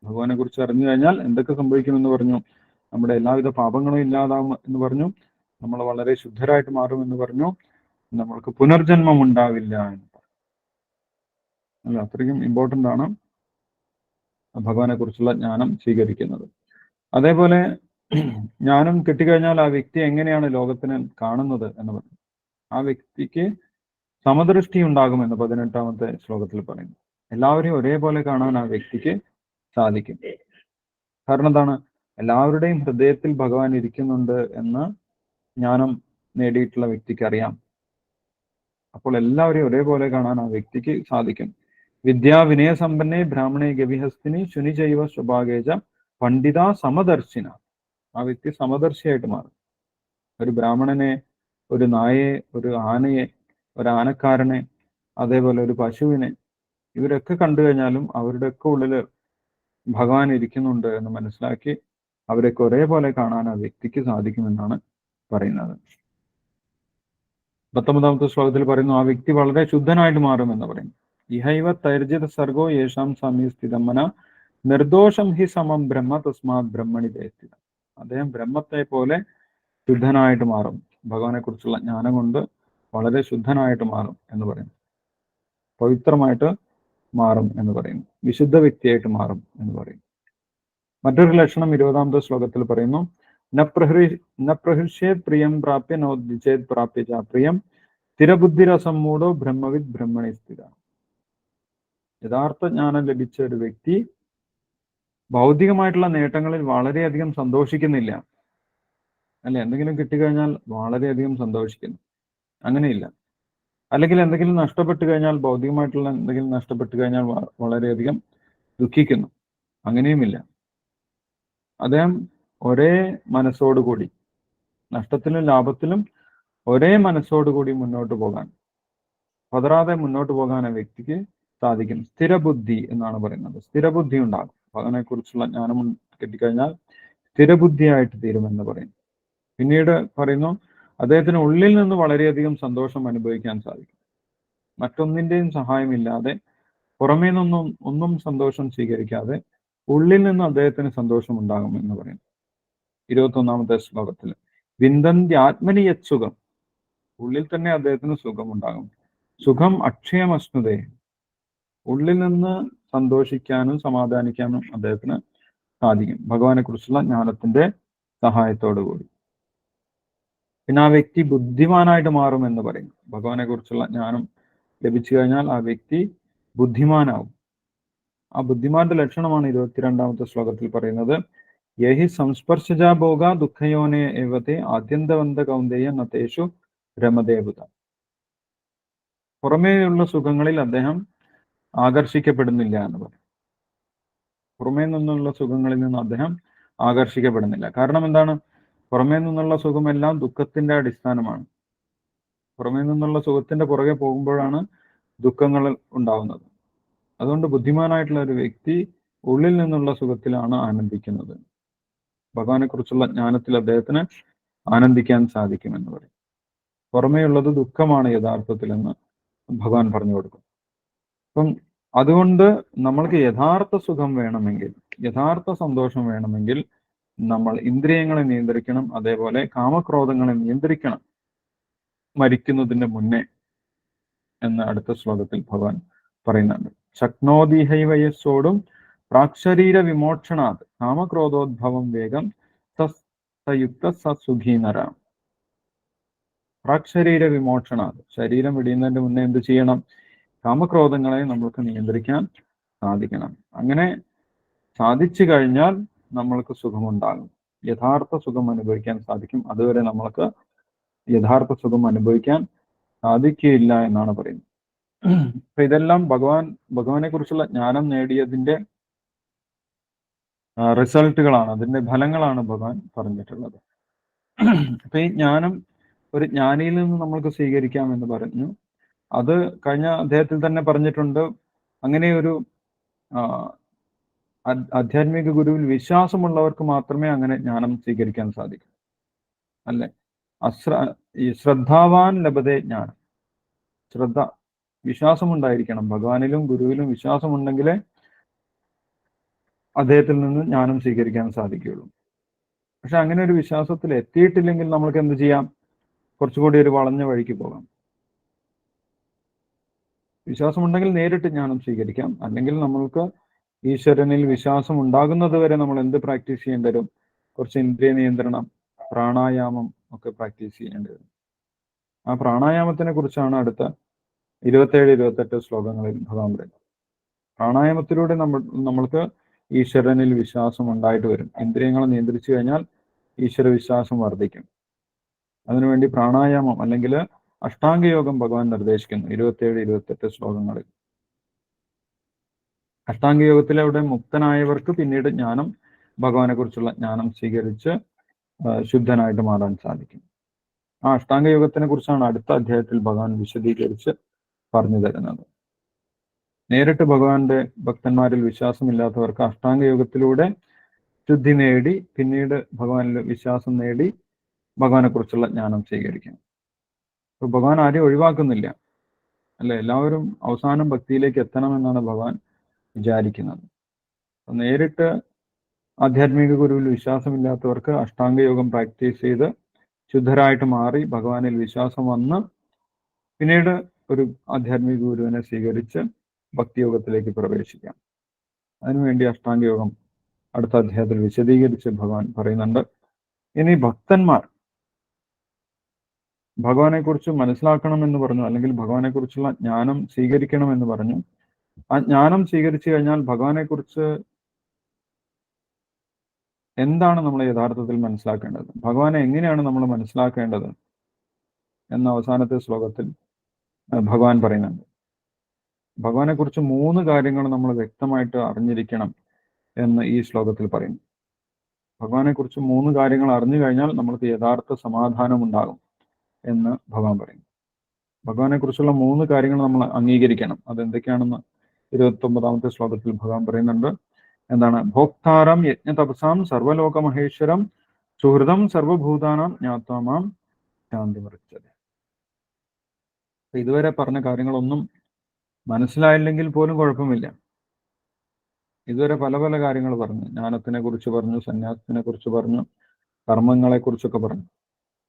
ഭഗവാനെ കുറിച്ച് അറിഞ്ഞു കഴിഞ്ഞാൽ എന്തൊക്കെ സംഭവിക്കുമെന്ന് പറഞ്ഞു? നമ്മുടെ എല്ലാവിധ പാപങ്ങളും ഇല്ലാതാവും എന്ന് പറഞ്ഞു, നമ്മൾ വളരെ ശുദ്ധരായിട്ട് മാറുമെന്ന് പറഞ്ഞു, നമ്മൾക്ക് പുനർജന്മം ഉണ്ടാവില്ല എന്ന് പറഞ്ഞു. അല്ല, അത്രയും ഇമ്പോർട്ടൻ്റ് ആണ് ഭഗവാനെ കുറിച്ചുള്ള ജ്ഞാനം സ്വീകരിക്കുന്നത്. അതേപോലെ ജ്ഞാനം കിട്ടിക്കഴിഞ്ഞാൽ ആ വ്യക്തി എങ്ങനെയാണ് ലോകത്തിനെ കാണുന്നത് എന്ന് പറഞ്ഞു. ആ വ്യക്തിക്ക് സമദൃഷ്ടി ഉണ്ടാകുമെന്ന് 18-ാമത്തെ ശ്ലോകത്തിൽ പറയുന്നു. എല്ലാവരെയും ഒരേപോലെ കാണാൻ ആ വ്യക്തിക്ക് സാധിക്കും. കാരണം എന്താണ്? എല്ലാവരുടെയും ഹൃദയത്തിൽ ഭഗവാൻ ഇരിക്കുന്നുണ്ട് എന്ന് ജ്ഞാനം നേടിയിട്ടുള്ള വ്യക്തിക്ക് അറിയാം. അപ്പോൾ എല്ലാവരെയും ഒരേപോലെ കാണാൻ ആ വ്യക്തിക്ക് സാധിക്കും. വിദ്യാവിനയസമ്പന്നേ ബ്രാഹ്മണേ ഗവിഹസ്തിനി ശുനിജൈവ സ്വഭാഗേജ പണ്ഡിത സമദർശിന. ആ വ്യക്തി സമദർശിയായിട്ട് മാറും. ഒരു ബ്രാഹ്മണനെ, ഒരു നായയെ, ഒരു ആനയെ, ഒരു ആനക്കാരനെ, അതേപോലെ ഒരു പശുവിനെ, ഇവരൊക്കെ കണ്ടു കഴിഞ്ഞാലും അവരുടെയൊക്കെ ഉള്ളിൽ ഭഗവാൻ ഇരിക്കുന്നുണ്ട് എന്ന് മനസ്സിലാക്കി അവരൊക്കെ ഒരേപോലെ കാണാൻ ആ വ്യക്തിക്ക് സാധിക്കുമെന്നാണ് പറയുന്നത്. 19-ാമത്തെ ശ്ലോകത്തിൽ പറയുന്നു, ആ വ്യക്തി വളരെ ശുദ്ധനായിട്ട് മാറുമെന്ന് പറയുന്നു. ഇഹൈവ തൈർജിത സർഗോ യേശാം സമീ സ്ഥിതമന നിർദോഷം ഹി സമം ബ്രഹ്മ തസ്മാത് ബ്രഹ്മണി ദേസ്ഥിതം. അദ്ദേഹം ബ്രഹ്മത്തെ പോലെ ശുദ്ധനായിട്ട് മാറും. ഭഗവാനെ കുറിച്ചുള്ള ജ്ഞാനം കൊണ്ട് വളരെ ശുദ്ധനായിട്ട് മാറും എന്ന് പറയുന്നു. പവിത്രമായിട്ട് മാറും എന്ന് പറയുന്നു. വിശുദ്ധ വ്യക്തിയായിട്ട് മാറും എന്ന് പറയുന്നു. മറ്റൊരു ലക്ഷണം 20-ാമത്തെ ശ്ലോകത്തിൽ പറയുന്നു, നപ്രഹൃഷ്യേത് പ്രിയം പ്രാപ്യ നോദ്വിചേത് പ്രാപ്യ ചാപ്രിയം സ്ഥിരബുദ്ധിരസമ്മൂഢോ ബ്രഹ്മവിദ് ബ്രഹ്മണി സ്ഥിത. യഥാർത്ഥ ജ്ഞാനം ലഭിച്ച ഒരു വ്യക്തി ഭൗതികമായിട്ടുള്ള നേട്ടങ്ങളിൽ വളരെയധികം സന്തോഷിക്കുന്നില്ല, അല്ലെ? എന്തെങ്കിലും കിട്ടിക്കഴിഞ്ഞാൽ വളരെയധികം സന്തോഷിക്കുന്നു, അങ്ങനെയില്ല. അല്ലെങ്കിൽ എന്തെങ്കിലും നഷ്ടപ്പെട്ടു കഴിഞ്ഞാൽ, ഭൗതികമായിട്ടുള്ള എന്തെങ്കിലും നഷ്ടപ്പെട്ടു കഴിഞ്ഞാൽ വളരെയധികം ദുഃഖിക്കുന്നു, അങ്ങനെയുമില്ല. അദ്ദേഹം ഒരേ മനസ്സോടുകൂടി, നഷ്ടത്തിലും ലാഭത്തിലും ഒരേ മനസ്സോടുകൂടി മുന്നോട്ട് പോകാൻ, പതറാതെ മുന്നോട്ട് പോകാൻ ആ വ്യക്തിക്ക് സാധിക്കും. സ്ഥിരബുദ്ധി എന്നാണ് പറയുന്നത്. സ്ഥിരബുദ്ധി ഉണ്ടാകും. ഭഗവാനെ കുറിച്ചുള്ള ജ്ഞാനം കിട്ടിക്കഴിഞ്ഞാൽ സ്ഥിരബുദ്ധിയായിട്ട് തീരുമെന്ന് പറയുന്നു. പിന്നീട് പറയുന്നു, അദ്ദേഹത്തിന് ഉള്ളിൽ നിന്ന് വളരെയധികം സന്തോഷം അനുഭവിക്കാൻ സാധിക്കും. മറ്റൊന്നിന്റെയും സഹായമില്ലാതെ, പുറമേ നിന്നും ഒന്നും സന്തോഷം സ്വീകരിക്കാതെ ഉള്ളിൽ നിന്ന് അദ്ദേഹത്തിന് സന്തോഷം ഉണ്ടാകും എന്ന് പറയുന്നു. 21-ാമത്തെ ശ്ലോകത്തിൽ വിന്ദന്തി ആത്മനിയത് സുഖം. ഉള്ളിൽ തന്നെ അദ്ദേഹത്തിന് സുഖമുണ്ടാകും. സുഖം അക്ഷയമശ്നുതേ, ഉള്ളിൽ നിന്ന് സന്തോഷിക്കാനും സമാധാനിക്കാനും അദ്ദേഹത്തിന് സാധിക്കും ഭഗവാനെ കുറിച്ചുള്ള ജ്ഞാനത്തിന്റെ സഹായത്തോടു കൂടി. പിന്നെ ആ വ്യക്തി ബുദ്ധിമാനായിട്ട് മാറും എന്ന് പറയും. ഭഗവാനെ കുറിച്ചുള്ള ജ്ഞാനം ലഭിച്ചു കഴിഞ്ഞാൽ ആ വ്യക്തി ബുദ്ധിമാനാവും. ആ ബുദ്ധിമാന്റെ ലക്ഷണമാണ് 22ാമത്തെ ശ്ലോകത്തിൽ പറയുന്നത്. യഹി സംസ്പർശജാ ഭോഗ ദുഃഖയോനെ ഏവത്തെ ആദ്യന്തവന്ത കൗന്ദേയ നതേഷു രമദേവത. പുറമേയുള്ള സുഖങ്ങളിൽ അദ്ദേഹം ആകർഷിക്കപ്പെടുന്നില്ല എന്ന് പറയും. പുറമേ നിന്നുള്ള സുഖങ്ങളിൽ നിന്ന് അദ്ദേഹം ആകർഷിക്കപ്പെടുന്നില്ല. കാരണം എന്താണ്? പുറമേ നിന്നുള്ള സുഖമെല്ലാം ദുഃഖത്തിന്റെ അടിസ്ഥാനമാണ്. പുറമേ നിന്നുള്ള സുഖത്തിന്റെ പുറകെ പോകുമ്പോഴാണ് ദുഃഖങ്ങൾ ഉണ്ടാവുന്നത്. അതുകൊണ്ട് ബുദ്ധിമാനായിട്ടുള്ള ഒരു വ്യക്തി ഉള്ളിൽ നിന്നുള്ള സുഖത്തിലാണ് ആനന്ദിക്കുന്നത്. ഭഗവാനെ കുറിച്ചുള്ള ജ്ഞാനത്തിൽ അദ്ദേഹത്തിന് ആനന്ദിക്കാൻ സാധിക്കുമെന്ന് പറയും. പുറമേയുള്ളത് ദുഃഖമാണ് യഥാർത്ഥത്തിലെന്ന് ഭഗവാൻ പറഞ്ഞു കൊടുക്കും. അപ്പം അതുകൊണ്ട് നമ്മൾക്ക് യഥാർത്ഥ സുഖം വേണമെങ്കിൽ, യഥാർത്ഥ സന്തോഷം വേണമെങ്കിൽ നമ്മൾ ഇന്ദ്രിയങ്ങളെ നിയന്ത്രിക്കണം, അതേപോലെ കാമക്രോധങ്ങളെ നിയന്ത്രിക്കണം മരിക്കുന്നതിന്റെ മുന്നേ എന്ന് അടുത്ത ശ്ലോകത്തിൽ ഭഗവാൻ പറയുന്നുണ്ട്. ശക്നോദിഹൈവയസ്സോടും പ്രാക്ശരീര വിമോക്ഷണാത് കാമക്രോധോദ്ഭവം വേഗം സയുക്ത സസുഖീനരാം. പ്രാക്ശരീര വിമോക്ഷണാത്, ശരീരം വെടിയുന്നതിന്റെ മുന്നേ എന്ത് ചെയ്യണം? കാമക്രോധങ്ങളെ നമ്മൾക്ക് നിയന്ത്രിക്കാൻ സാധിക്കണം. അങ്ങനെ സാധിച്ചു കഴിഞ്ഞാൽ നമ്മൾക്ക് സുഖമുണ്ടാകും, യഥാർത്ഥ സുഖം അനുഭവിക്കാൻ സാധിക്കും. അതുവരെ നമ്മൾക്ക് യഥാർത്ഥ സുഖം അനുഭവിക്കാൻ സാധിക്കുകയില്ല എന്നാണ് പറയുന്നത്. അപ്പൊ ഇതെല്ലാം ഭഗവാനെ കുറിച്ചുള്ള ജ്ഞാനം നേടിയതിന്റെ റിസൾട്ടുകളാണ്, അതിന്റെ ഫലങ്ങളാണ് ഭഗവാൻ പറഞ്ഞിട്ടുള്ളത്. അപ്പൊ ഈ ജ്ഞാനം ഒരു ജ്ഞാനിയിൽ നിന്ന് നമ്മൾക്ക് സ്വീകരിക്കാം എന്ന് പറഞ്ഞു. അത് കഴിഞ്ഞ അദ്ദേഹത്തിൽ തന്നെ പറഞ്ഞിട്ടുണ്ട്. അങ്ങനെ ഒരു ആധ്യാത്മിക ഗുരുവിൽ വിശ്വാസമുള്ളവർക്ക് മാത്രമേ അങ്ങനെ ജ്ഞാനം സ്വീകരിക്കാൻ സാധിക്കൂ, അല്ലെ? ഈ ശ്രദ്ധാവാൻ ലഭതേ ജ്ഞാനം. വിശ്വാസമുണ്ടായിരിക്കണം, ഭഗവാനിലും ഗുരുവിലും വിശ്വാസമുണ്ടെങ്കിലേ അദ്ദേഹത്തിൽ നിന്ന് ജ്ഞാനം സ്വീകരിക്കാൻ സാധിക്കുകയുള്ളൂ. പക്ഷെ അങ്ങനെ ഒരു വിശ്വാസത്തിൽ എത്തിയിട്ടില്ലെങ്കിൽ നമ്മൾക്ക് എന്ത് ചെയ്യാം? കുറച്ചുകൂടി ഒരു വളഞ്ഞ വഴിക്ക് പോകാം. വിശ്വാസമുണ്ടെങ്കിൽ നേരിട്ട് ജ്ഞാനം സ്വീകരിക്കാം, അല്ലെങ്കിൽ നമ്മൾക്ക് ഈശ്വരനിൽ വിശ്വാസം ഉണ്ടാകുന്നത് വരെ നമ്മൾ എന്ത് പ്രാക്ടീസ് ചെയ്യേണ്ടി വരും? കുറച്ച് ഇന്ദ്രിയ നിയന്ത്രണം, പ്രാണായാമം ഒക്കെ പ്രാക്ടീസ് ചെയ്യേണ്ടി വരും. ആ പ്രാണായാമത്തിനെ കുറിച്ചാണ് അടുത്ത 27-28 ശ്ലോകങ്ങളിൽ ഭഗവാൻ പറയുന്നത്. പ്രാണായാമത്തിലൂടെ നമ്മൾക്ക് ഈശ്വരനിൽ വിശ്വാസം ഉണ്ടായിട്ട് വരും. ഇന്ദ്രിയങ്ങളെ നിയന്ത്രിച്ചു കഴിഞ്ഞാൽ ഈശ്വര വിശ്വാസം വർദ്ധിക്കും. അതിനുവേണ്ടി പ്രാണായാമം അല്ലെങ്കിൽ അഷ്ടാംഗയോഗം ഭഗവാൻ നിർദ്ദേശിക്കുന്നു 27-28 ശ്ലോകങ്ങളിൽ. അഷ്ടാംഗയോഗത്തിലൂടെ മുക്തനായവർക്ക് പിന്നീട് ജ്ഞാനം, ഭഗവാനെ കുറിച്ചുള്ള ജ്ഞാനം സ്വീകരിച്ച് ശുദ്ധനായിട്ട് മാറാൻ സാധിക്കും. ആ അഷ്ടാംഗയോഗത്തിനെ കുറിച്ചാണ് അടുത്ത അധ്യായത്തിൽ ഭഗവാൻ വിശദീകരിച്ച് പറഞ്ഞു തരുന്നത്. നേരിട്ട് ഭഗവാന്റെ ഭക്തന്മാരിൽ വിശ്വാസമില്ലാത്തവർക്ക് അഷ്ടാംഗയോഗത്തിലൂടെ ശുദ്ധി നേടി പിന്നീട് ഭഗവാനിൽ വിശ്വാസം നേടി ഭഗവാനെ കുറിച്ചുള്ള ജ്ഞാനം സ്വീകരിക്കണം. അപ്പൊ ഭഗവാൻ ആരെയും ഒഴിവാക്കുന്നില്ല, അല്ലെ? എല്ലാവരും അവസാനം ഭക്തിയിലേക്ക് എത്തണമെന്നാണ് ഭഗവാൻ വിചാരിക്കുന്നത്. നേരിട്ട് ആധ്യാത്മിക ഗുരുവിൽ വിശ്വാസമില്ലാത്തവർക്ക് അഷ്ടാംഗയോഗം പ്രാക്ടീസ് ചെയ്ത് ശുദ്ധരായിട്ട് മാറി ഭഗവാനിൽ വിശ്വാസം വന്ന് പിന്നീട് ഒരു ആധ്യാത്മിക ഗുരുവിനെ സ്വീകരിച്ച് ഭക്തിയോഗത്തിലേക്ക് പ്രവേശിക്കാം. അതിനുവേണ്ടി അഷ്ടാംഗയോഗം അടുത്ത അധ്യായത്തിൽ വിശദീകരിച്ച് ഭഗവാൻ പറയുന്നുണ്ട്. ഇനി ഭക്തന്മാർ ഭഗവാനെ കുറിച്ച് മനസ്സിലാക്കണമെന്ന് പറഞ്ഞു, അല്ലെങ്കിൽ ഭഗവാനെ കുറിച്ചുള്ള ജ്ഞാനം സ്വീകരിക്കണമെന്ന് പറഞ്ഞു. ആ ജ്ഞാനം സ്വീകരിച്ചു കഴിഞ്ഞാൽ ഭഗവാനെ കുറിച്ച് എന്താണ് നമ്മൾ യഥാർത്ഥത്തിൽ മനസ്സിലാക്കേണ്ടത്, ഭഗവാനെ എങ്ങനെയാണ് നമ്മൾ മനസ്സിലാക്കേണ്ടത് എന്ന അവസാനത്തെ ശ്ലോകത്തിൽ ഭഗവാൻ പറയുന്നുണ്ട്. ഭഗവാനെ കുറിച്ച് 3 കാര്യങ്ങൾ നമ്മൾ വ്യക്തമായിട്ട് അറിഞ്ഞിരിക്കണം എന്ന് ഈ ശ്ലോകത്തിൽ പറയുന്നു. ഭഗവാനെ കുറിച്ച് 3 കാര്യങ്ങൾ അറിഞ്ഞു കഴിഞ്ഞാൽ നമ്മൾക്ക് യഥാർത്ഥ സമാധാനം ഉണ്ടാകും എന്ന് ഭഗവാൻ പറയുന്നു. ഭഗവാനെ കുറിച്ചുള്ള 3 കാര്യങ്ങൾ നമ്മൾ അംഗീകരിക്കണം. അതെന്തൊക്കെയാണെന്ന് 29ാമത്തെ ശ്ലോകത്തിൽ ഭഗവാൻ പറയുന്നുണ്ട്. എന്താണ്? ഭോക്താരം യജ്ഞതപസാം സർവലോക മഹേശ്വരം സുഹൃതം സർവഭൂതാനാം ജ്ഞാത്വാമാം ശാന്തി മറിച്ചത്. ഇതുവരെ പറഞ്ഞ കാര്യങ്ങളൊന്നും മനസ്സിലായില്ലെങ്കിൽ പോലും കുഴപ്പമില്ല. ഇതുവരെ പല പല കാര്യങ്ങൾ പറഞ്ഞു. ജ്ഞാനത്തിനെ കുറിച്ച് പറഞ്ഞു, സന്യാസത്തിനെ കുറിച്ച് പറഞ്ഞു, കർമ്മങ്ങളെ കുറിച്ചൊക്കെ പറഞ്ഞു.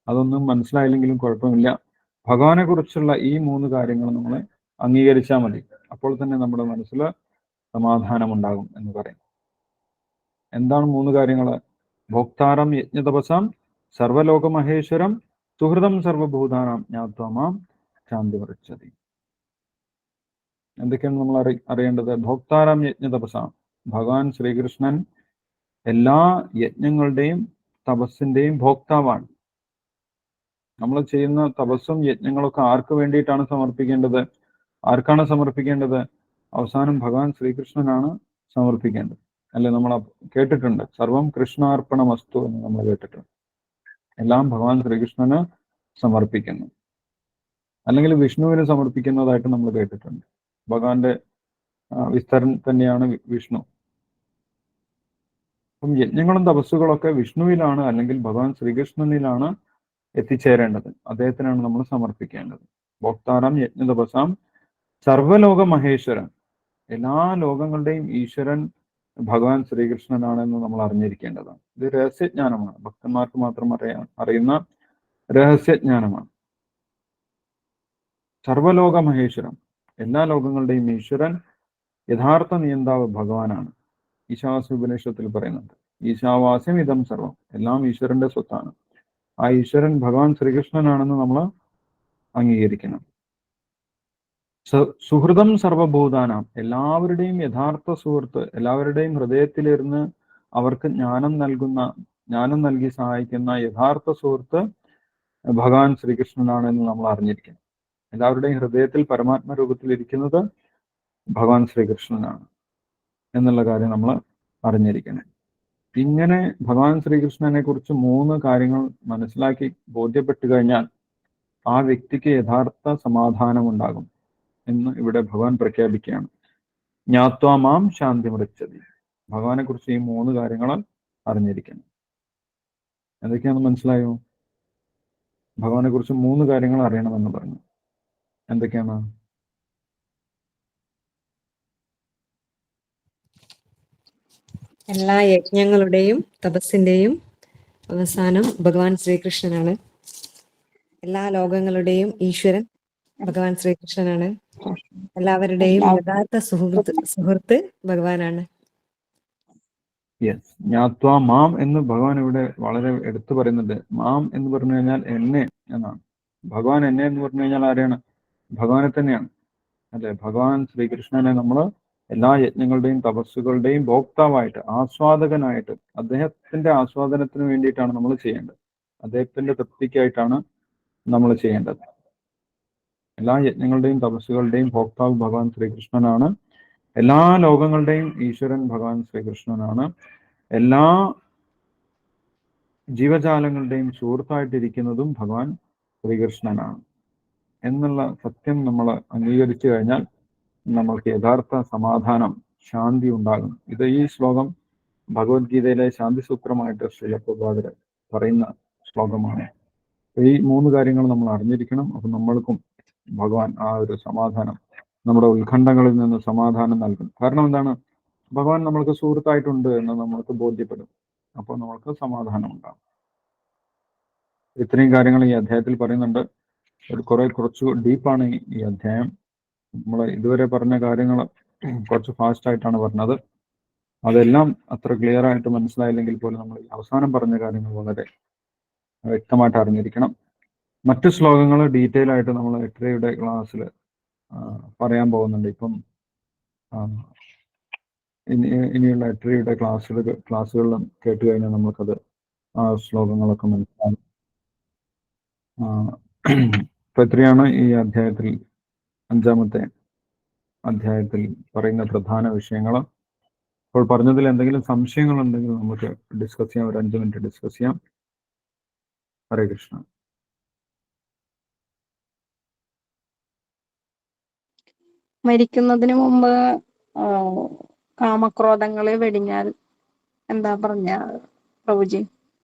അതൊന്നും മനസ്സിലായില്ലെങ്കിലും കുഴപ്പമില്ല. ഭഗവാനെ കുറിച്ചുള്ള ഈ 3 കാര്യങ്ങൾ നമ്മൾ അംഗീകരിച്ചാൽ മതി. അപ്പോൾ തന്നെ നമ്മുടെ മനസ്സിൽ സമാധാനം ഉണ്ടാകും എന്ന് പറയും. എന്താണ് 3 കാര്യങ്ങൾ? ഭോക്താരം യജ്ഞതപസാം സർവലോക മഹേശ്വരം സുഹൃതം സർവഭൂതാനാം ജ്ഞാത്വാ മാം ശാന്തി വൃച്ഛതി. എന്തൊക്കെയാണ് നമ്മൾ അറിയേണ്ടത്? ഭോക്താരം യജ്ഞതപസാം, ഭഗവാൻ ശ്രീകൃഷ്ണൻ എല്ലാ യജ്ഞങ്ങളുടെയും തപസ്സിന്റെയും ഭോക്താവാണ്. നമ്മൾ ചെയ്യുന്ന തപസ്സും യജ്ഞങ്ങളൊക്കെ ആർക്ക് വേണ്ടിയിട്ടാണ് സമർപ്പിക്കേണ്ടത്? ആർക്കാണ് സമർപ്പിക്കേണ്ടത്? അവസാനം ഭഗവാൻ ശ്രീകൃഷ്ണനാണ് സമർപ്പിക്കേണ്ടത്. അല്ലെ, നമ്മൾ കേട്ടിട്ടുണ്ട്, സർവം കൃഷ്ണാർപ്പണമസ്തു എന്ന് നമ്മൾ കേട്ടിട്ടുണ്ട്. എല്ലാം ഭഗവാൻ ശ്രീകൃഷ്ണന് സമർപ്പിക്കുന്നു, അല്ലെങ്കിൽ വിഷ്ണുവിന് സമർപ്പിക്കുന്നതായിട്ട് നമ്മൾ കേട്ടിട്ടുണ്ട്. ഭഗവാന്റെ വിസ്തരൻ തന്നെയാണ് വിഷ്ണു. അപ്പം യജ്ഞങ്ങളും തപസ്സുകളൊക്കെ വിഷ്ണുവിലാണ് അല്ലെങ്കിൽ ഭഗവാൻ ശ്രീകൃഷ്ണനിലാണ് എത്തിച്ചേരേണ്ടത്. അദ്ദേഹത്തിനാണ് നമ്മൾ സമർപ്പിക്കേണ്ടത്. ഭോക്താരം യജ്ഞതപസാം സർവലോക മഹേശ്വരൻ, എല്ലാ ലോകങ്ങളുടെയും ഈശ്വരൻ ഭഗവാൻ ശ്രീകൃഷ്ണനാണെന്ന് നമ്മൾ അറിഞ്ഞിരിക്കേണ്ടതാണ്. ഇത് രഹസ്യജ്ഞാനമാണ്, ഭക്തന്മാർക്ക് മാത്രം അറിയുന്ന രഹസ്യജ്ഞാനമാണ്. സർവലോക മഹേശ്വരം, എല്ലാ ലോകങ്ങളുടെയും ഈശ്വരൻ, യഥാർത്ഥ നിയന്താവ് ഭഗവാനാണ്. ഈശാവാസ്യ ഉപനിഷത്തിൽ പറയുന്നുണ്ട്, ഈശാവാസ്യം ഇതം സർവം, എല്ലാം ഈശ്വരന്റെ സ്വത്താണ്. ആ ഈശ്വരൻ ഭഗവാൻ ശ്രീകൃഷ്ണനാണെന്ന് നമ്മൾ അംഗീകരിക്കണം. സുഹൃതം സർവഭൂതാനാം, എല്ലാവരുടെയും യഥാർത്ഥ സുഹൃത്ത്, എല്ലാവരുടെയും ഹൃദയത്തിലിരുന്ന് അവർക്ക് ജ്ഞാനം നൽകി സഹായിക്കുന്ന യഥാർത്ഥ സുഹൃത്ത് ഭഗവാൻ ശ്രീകൃഷ്ണനാണെന്ന് നമ്മൾ അറിഞ്ഞിരിക്കണം. എല്ലാവരുടെയും ഹൃദയത്തിൽ പരമാത്മ രൂപത്തിൽ ഇരിക്കുന്നത് ഭഗവാൻ ശ്രീകൃഷ്ണനാണ് എന്നുള്ള കാര്യം നമ്മൾ അറിഞ്ഞിരിക്കണം. ഇങ്ങനെ ഭഗവാൻ ശ്രീകൃഷ്ണനെ കുറിച്ച് 3 കാര്യങ്ങൾ മനസ്സിലാക്കി ബോധ്യപ്പെട്ടു കഴിഞ്ഞാൽ ആ വ്യക്തിക്ക് യഥാർത്ഥ സമാധാനം ഉണ്ടാകും എന്ന് ഇവിടെ ഭഗവാൻ പ്രഖ്യാപിക്കുകയാണ്. ജ്ഞാത്വാ മാം ശാന്തി മൃച്ഛതി. ഭഗവാനെ കുറിച്ച് ഈ 3 കാര്യങ്ങൾ അറിഞ്ഞിരിക്കണം. എന്തൊക്കെയാണെന്ന് മനസ്സിലായോ? ഭഗവാനെ കുറിച്ച് 3 കാര്യങ്ങൾ അറിയണമെന്ന് പറഞ്ഞു. എന്തൊക്കെയാണ്? എല്ലാ യജ്ഞങ്ങളുടെയും തപസ്സിന്റെയും അവസാനം ഭഗവാൻ ശ്രീകൃഷ്ണനാണ്. എല്ലാ ലോകങ്ങളുടെയും ഈശ്വരൻ ഭഗവാൻ ശ്രീകൃഷ്ണനാണ്. എല്ലാവരുടെയും യഥാർത്ഥ സുഹൃത്ത് ഭഗവാനാണ്. യെസ്, ജ്ഞാത്വാ മാം എന്ന് ഭഗവാൻ ഇവിടെ വളരെ എടുത്തു പറയുന്നുണ്ട്. മാം എന്ന് പറഞ്ഞു കഴിഞ്ഞാൽ എന്നെ എന്നാണ്. ഭഗവാൻ എന്നെ എന്ന് പറഞ്ഞു കഴിഞ്ഞാൽ ആരെയാണ്? ഭഗവാനെ തന്നെയാണ്, അല്ലെ? ഭഗവാൻ ശ്രീകൃഷ്ണനെ നമ്മൾ എല്ലാ യജ്ഞങ്ങളുടെയും തപസ്സുകളുടെയും ഭോക്താവായിട്ട്, ആസ്വാദകനായിട്ട്, അദ്ദേഹത്തിന്റെ ആസ്വാദനത്തിന് വേണ്ടിയിട്ടാണ് നമ്മൾ ചെയ്യേണ്ടത്. അദ്ദേഹത്തിന്റെ തൃപ്തിക്കായിട്ടാണ് നമ്മൾ ചെയ്യേണ്ടത്. എല്ലാ യജ്ഞങ്ങളുടെയും തപസ്സുകളുടെയും ഭോക്താവ് ഭഗവാൻ ശ്രീകൃഷ്ണനാണ്. എല്ലാ ലോകങ്ങളുടെയും ഈശ്വരൻ ഭഗവാൻ ശ്രീകൃഷ്ണനാണ്. എല്ലാ ജീവജാലങ്ങളുടെയും സുഹൃത്തായിട്ടിരിക്കുന്നതും ഭഗവാൻ ശ്രീകൃഷ്ണനാണ് എന്നുള്ള സത്യം നമ്മൾ അംഗീകരിച്ചു കഴിഞ്ഞാൽ നമ്മൾക്ക് യഥാർത്ഥ സമാധാനം, ശാന്തി ഉണ്ടാകും. ഇത് ഈ ശ്ലോകം ഭഗവത്ഗീതയിലെ ശാന്തി സൂത്രമായിട്ട് ശ്രീല പ്രഭുപാദർ പറയുന്ന ശ്ലോകമാണ്. ഈ 3 കാര്യങ്ങൾ നമ്മൾ അറിഞ്ഞിരിക്കണം. അപ്പൊ നമ്മൾക്കും ഭഗവാൻ ആ ഒരു സമാധാനം, നമ്മുടെ ഉത്കണ്ഠങ്ങളിൽ നിന്ന് സമാധാനം നൽകും. കാരണം എന്താണ്? ഭഗവാൻ നമ്മൾക്ക് സുഹൃത്തായിട്ടുണ്ട് എന്ന് നമ്മൾക്ക് ബോധ്യപ്പെടും. അപ്പോൾ നമ്മൾക്ക് സമാധാനം ഉണ്ടാകും. ഇത്രയും കാര്യങ്ങൾ ഈ അധ്യായത്തിൽ പറയുന്നുണ്ട്. കുറച്ച് ഡീപ്പാണ് ഈ അധ്യായം. നമ്മൾ ഇതുവരെ പറഞ്ഞ കാര്യങ്ങൾ കുറച്ച് ഫാസ്റ്റ് ആയിട്ടാണ് പറഞ്ഞത്. അതെല്ലാം അത്ര ക്ലിയർ ആയിട്ട് മനസ്സിലായില്ലെങ്കിൽ പോലും നമ്മൾ ഈ അവസാനം പറഞ്ഞ കാര്യങ്ങൾ വളരെ വ്യക്തമായിട്ട് അറിഞ്ഞിരിക്കണം. മറ്റു ശ്ലോകങ്ങൾ ഡീറ്റെയിൽ ആയിട്ട് നമ്മൾ എട്ടരയുടെ ക്ലാസ്സിൽ പറയാൻ പോകുന്നുണ്ട്. ഇപ്പം ഇനിയുള്ള എട്ടരയുടെ ക്ലാസ്സുകളിലും കേട്ട് കഴിഞ്ഞാൽ നമുക്കത് ആ ശ്ലോകങ്ങളൊക്കെ മനസ്സിലാകും. ഇപ്പൊ എത്രയാണ് ഈ അധ്യായത്തിൽ, 5ാമത്തെ അധ്യായത്തിൽ പറയുന്ന പ്രധാന വിഷയങ്ങൾ. അപ്പോൾ പറഞ്ഞതിൽ എന്തെങ്കിലും സംശയങ്ങളുണ്ടെങ്കിൽ നമുക്ക് ഡിസ്കസ് ചെയ്യാം. ഒരു 5 മിനിറ്റ് ഡിസ്കസ് ചെയ്യാം. ഹരേ കൃഷ്ണ. മരിക്കുന്നതിന് മുമ്പ് കാമക്രോധങ്ങളെ വെടിഞ്ഞാൽ എന്താ പറഞ്ഞ പ്രഭുജി?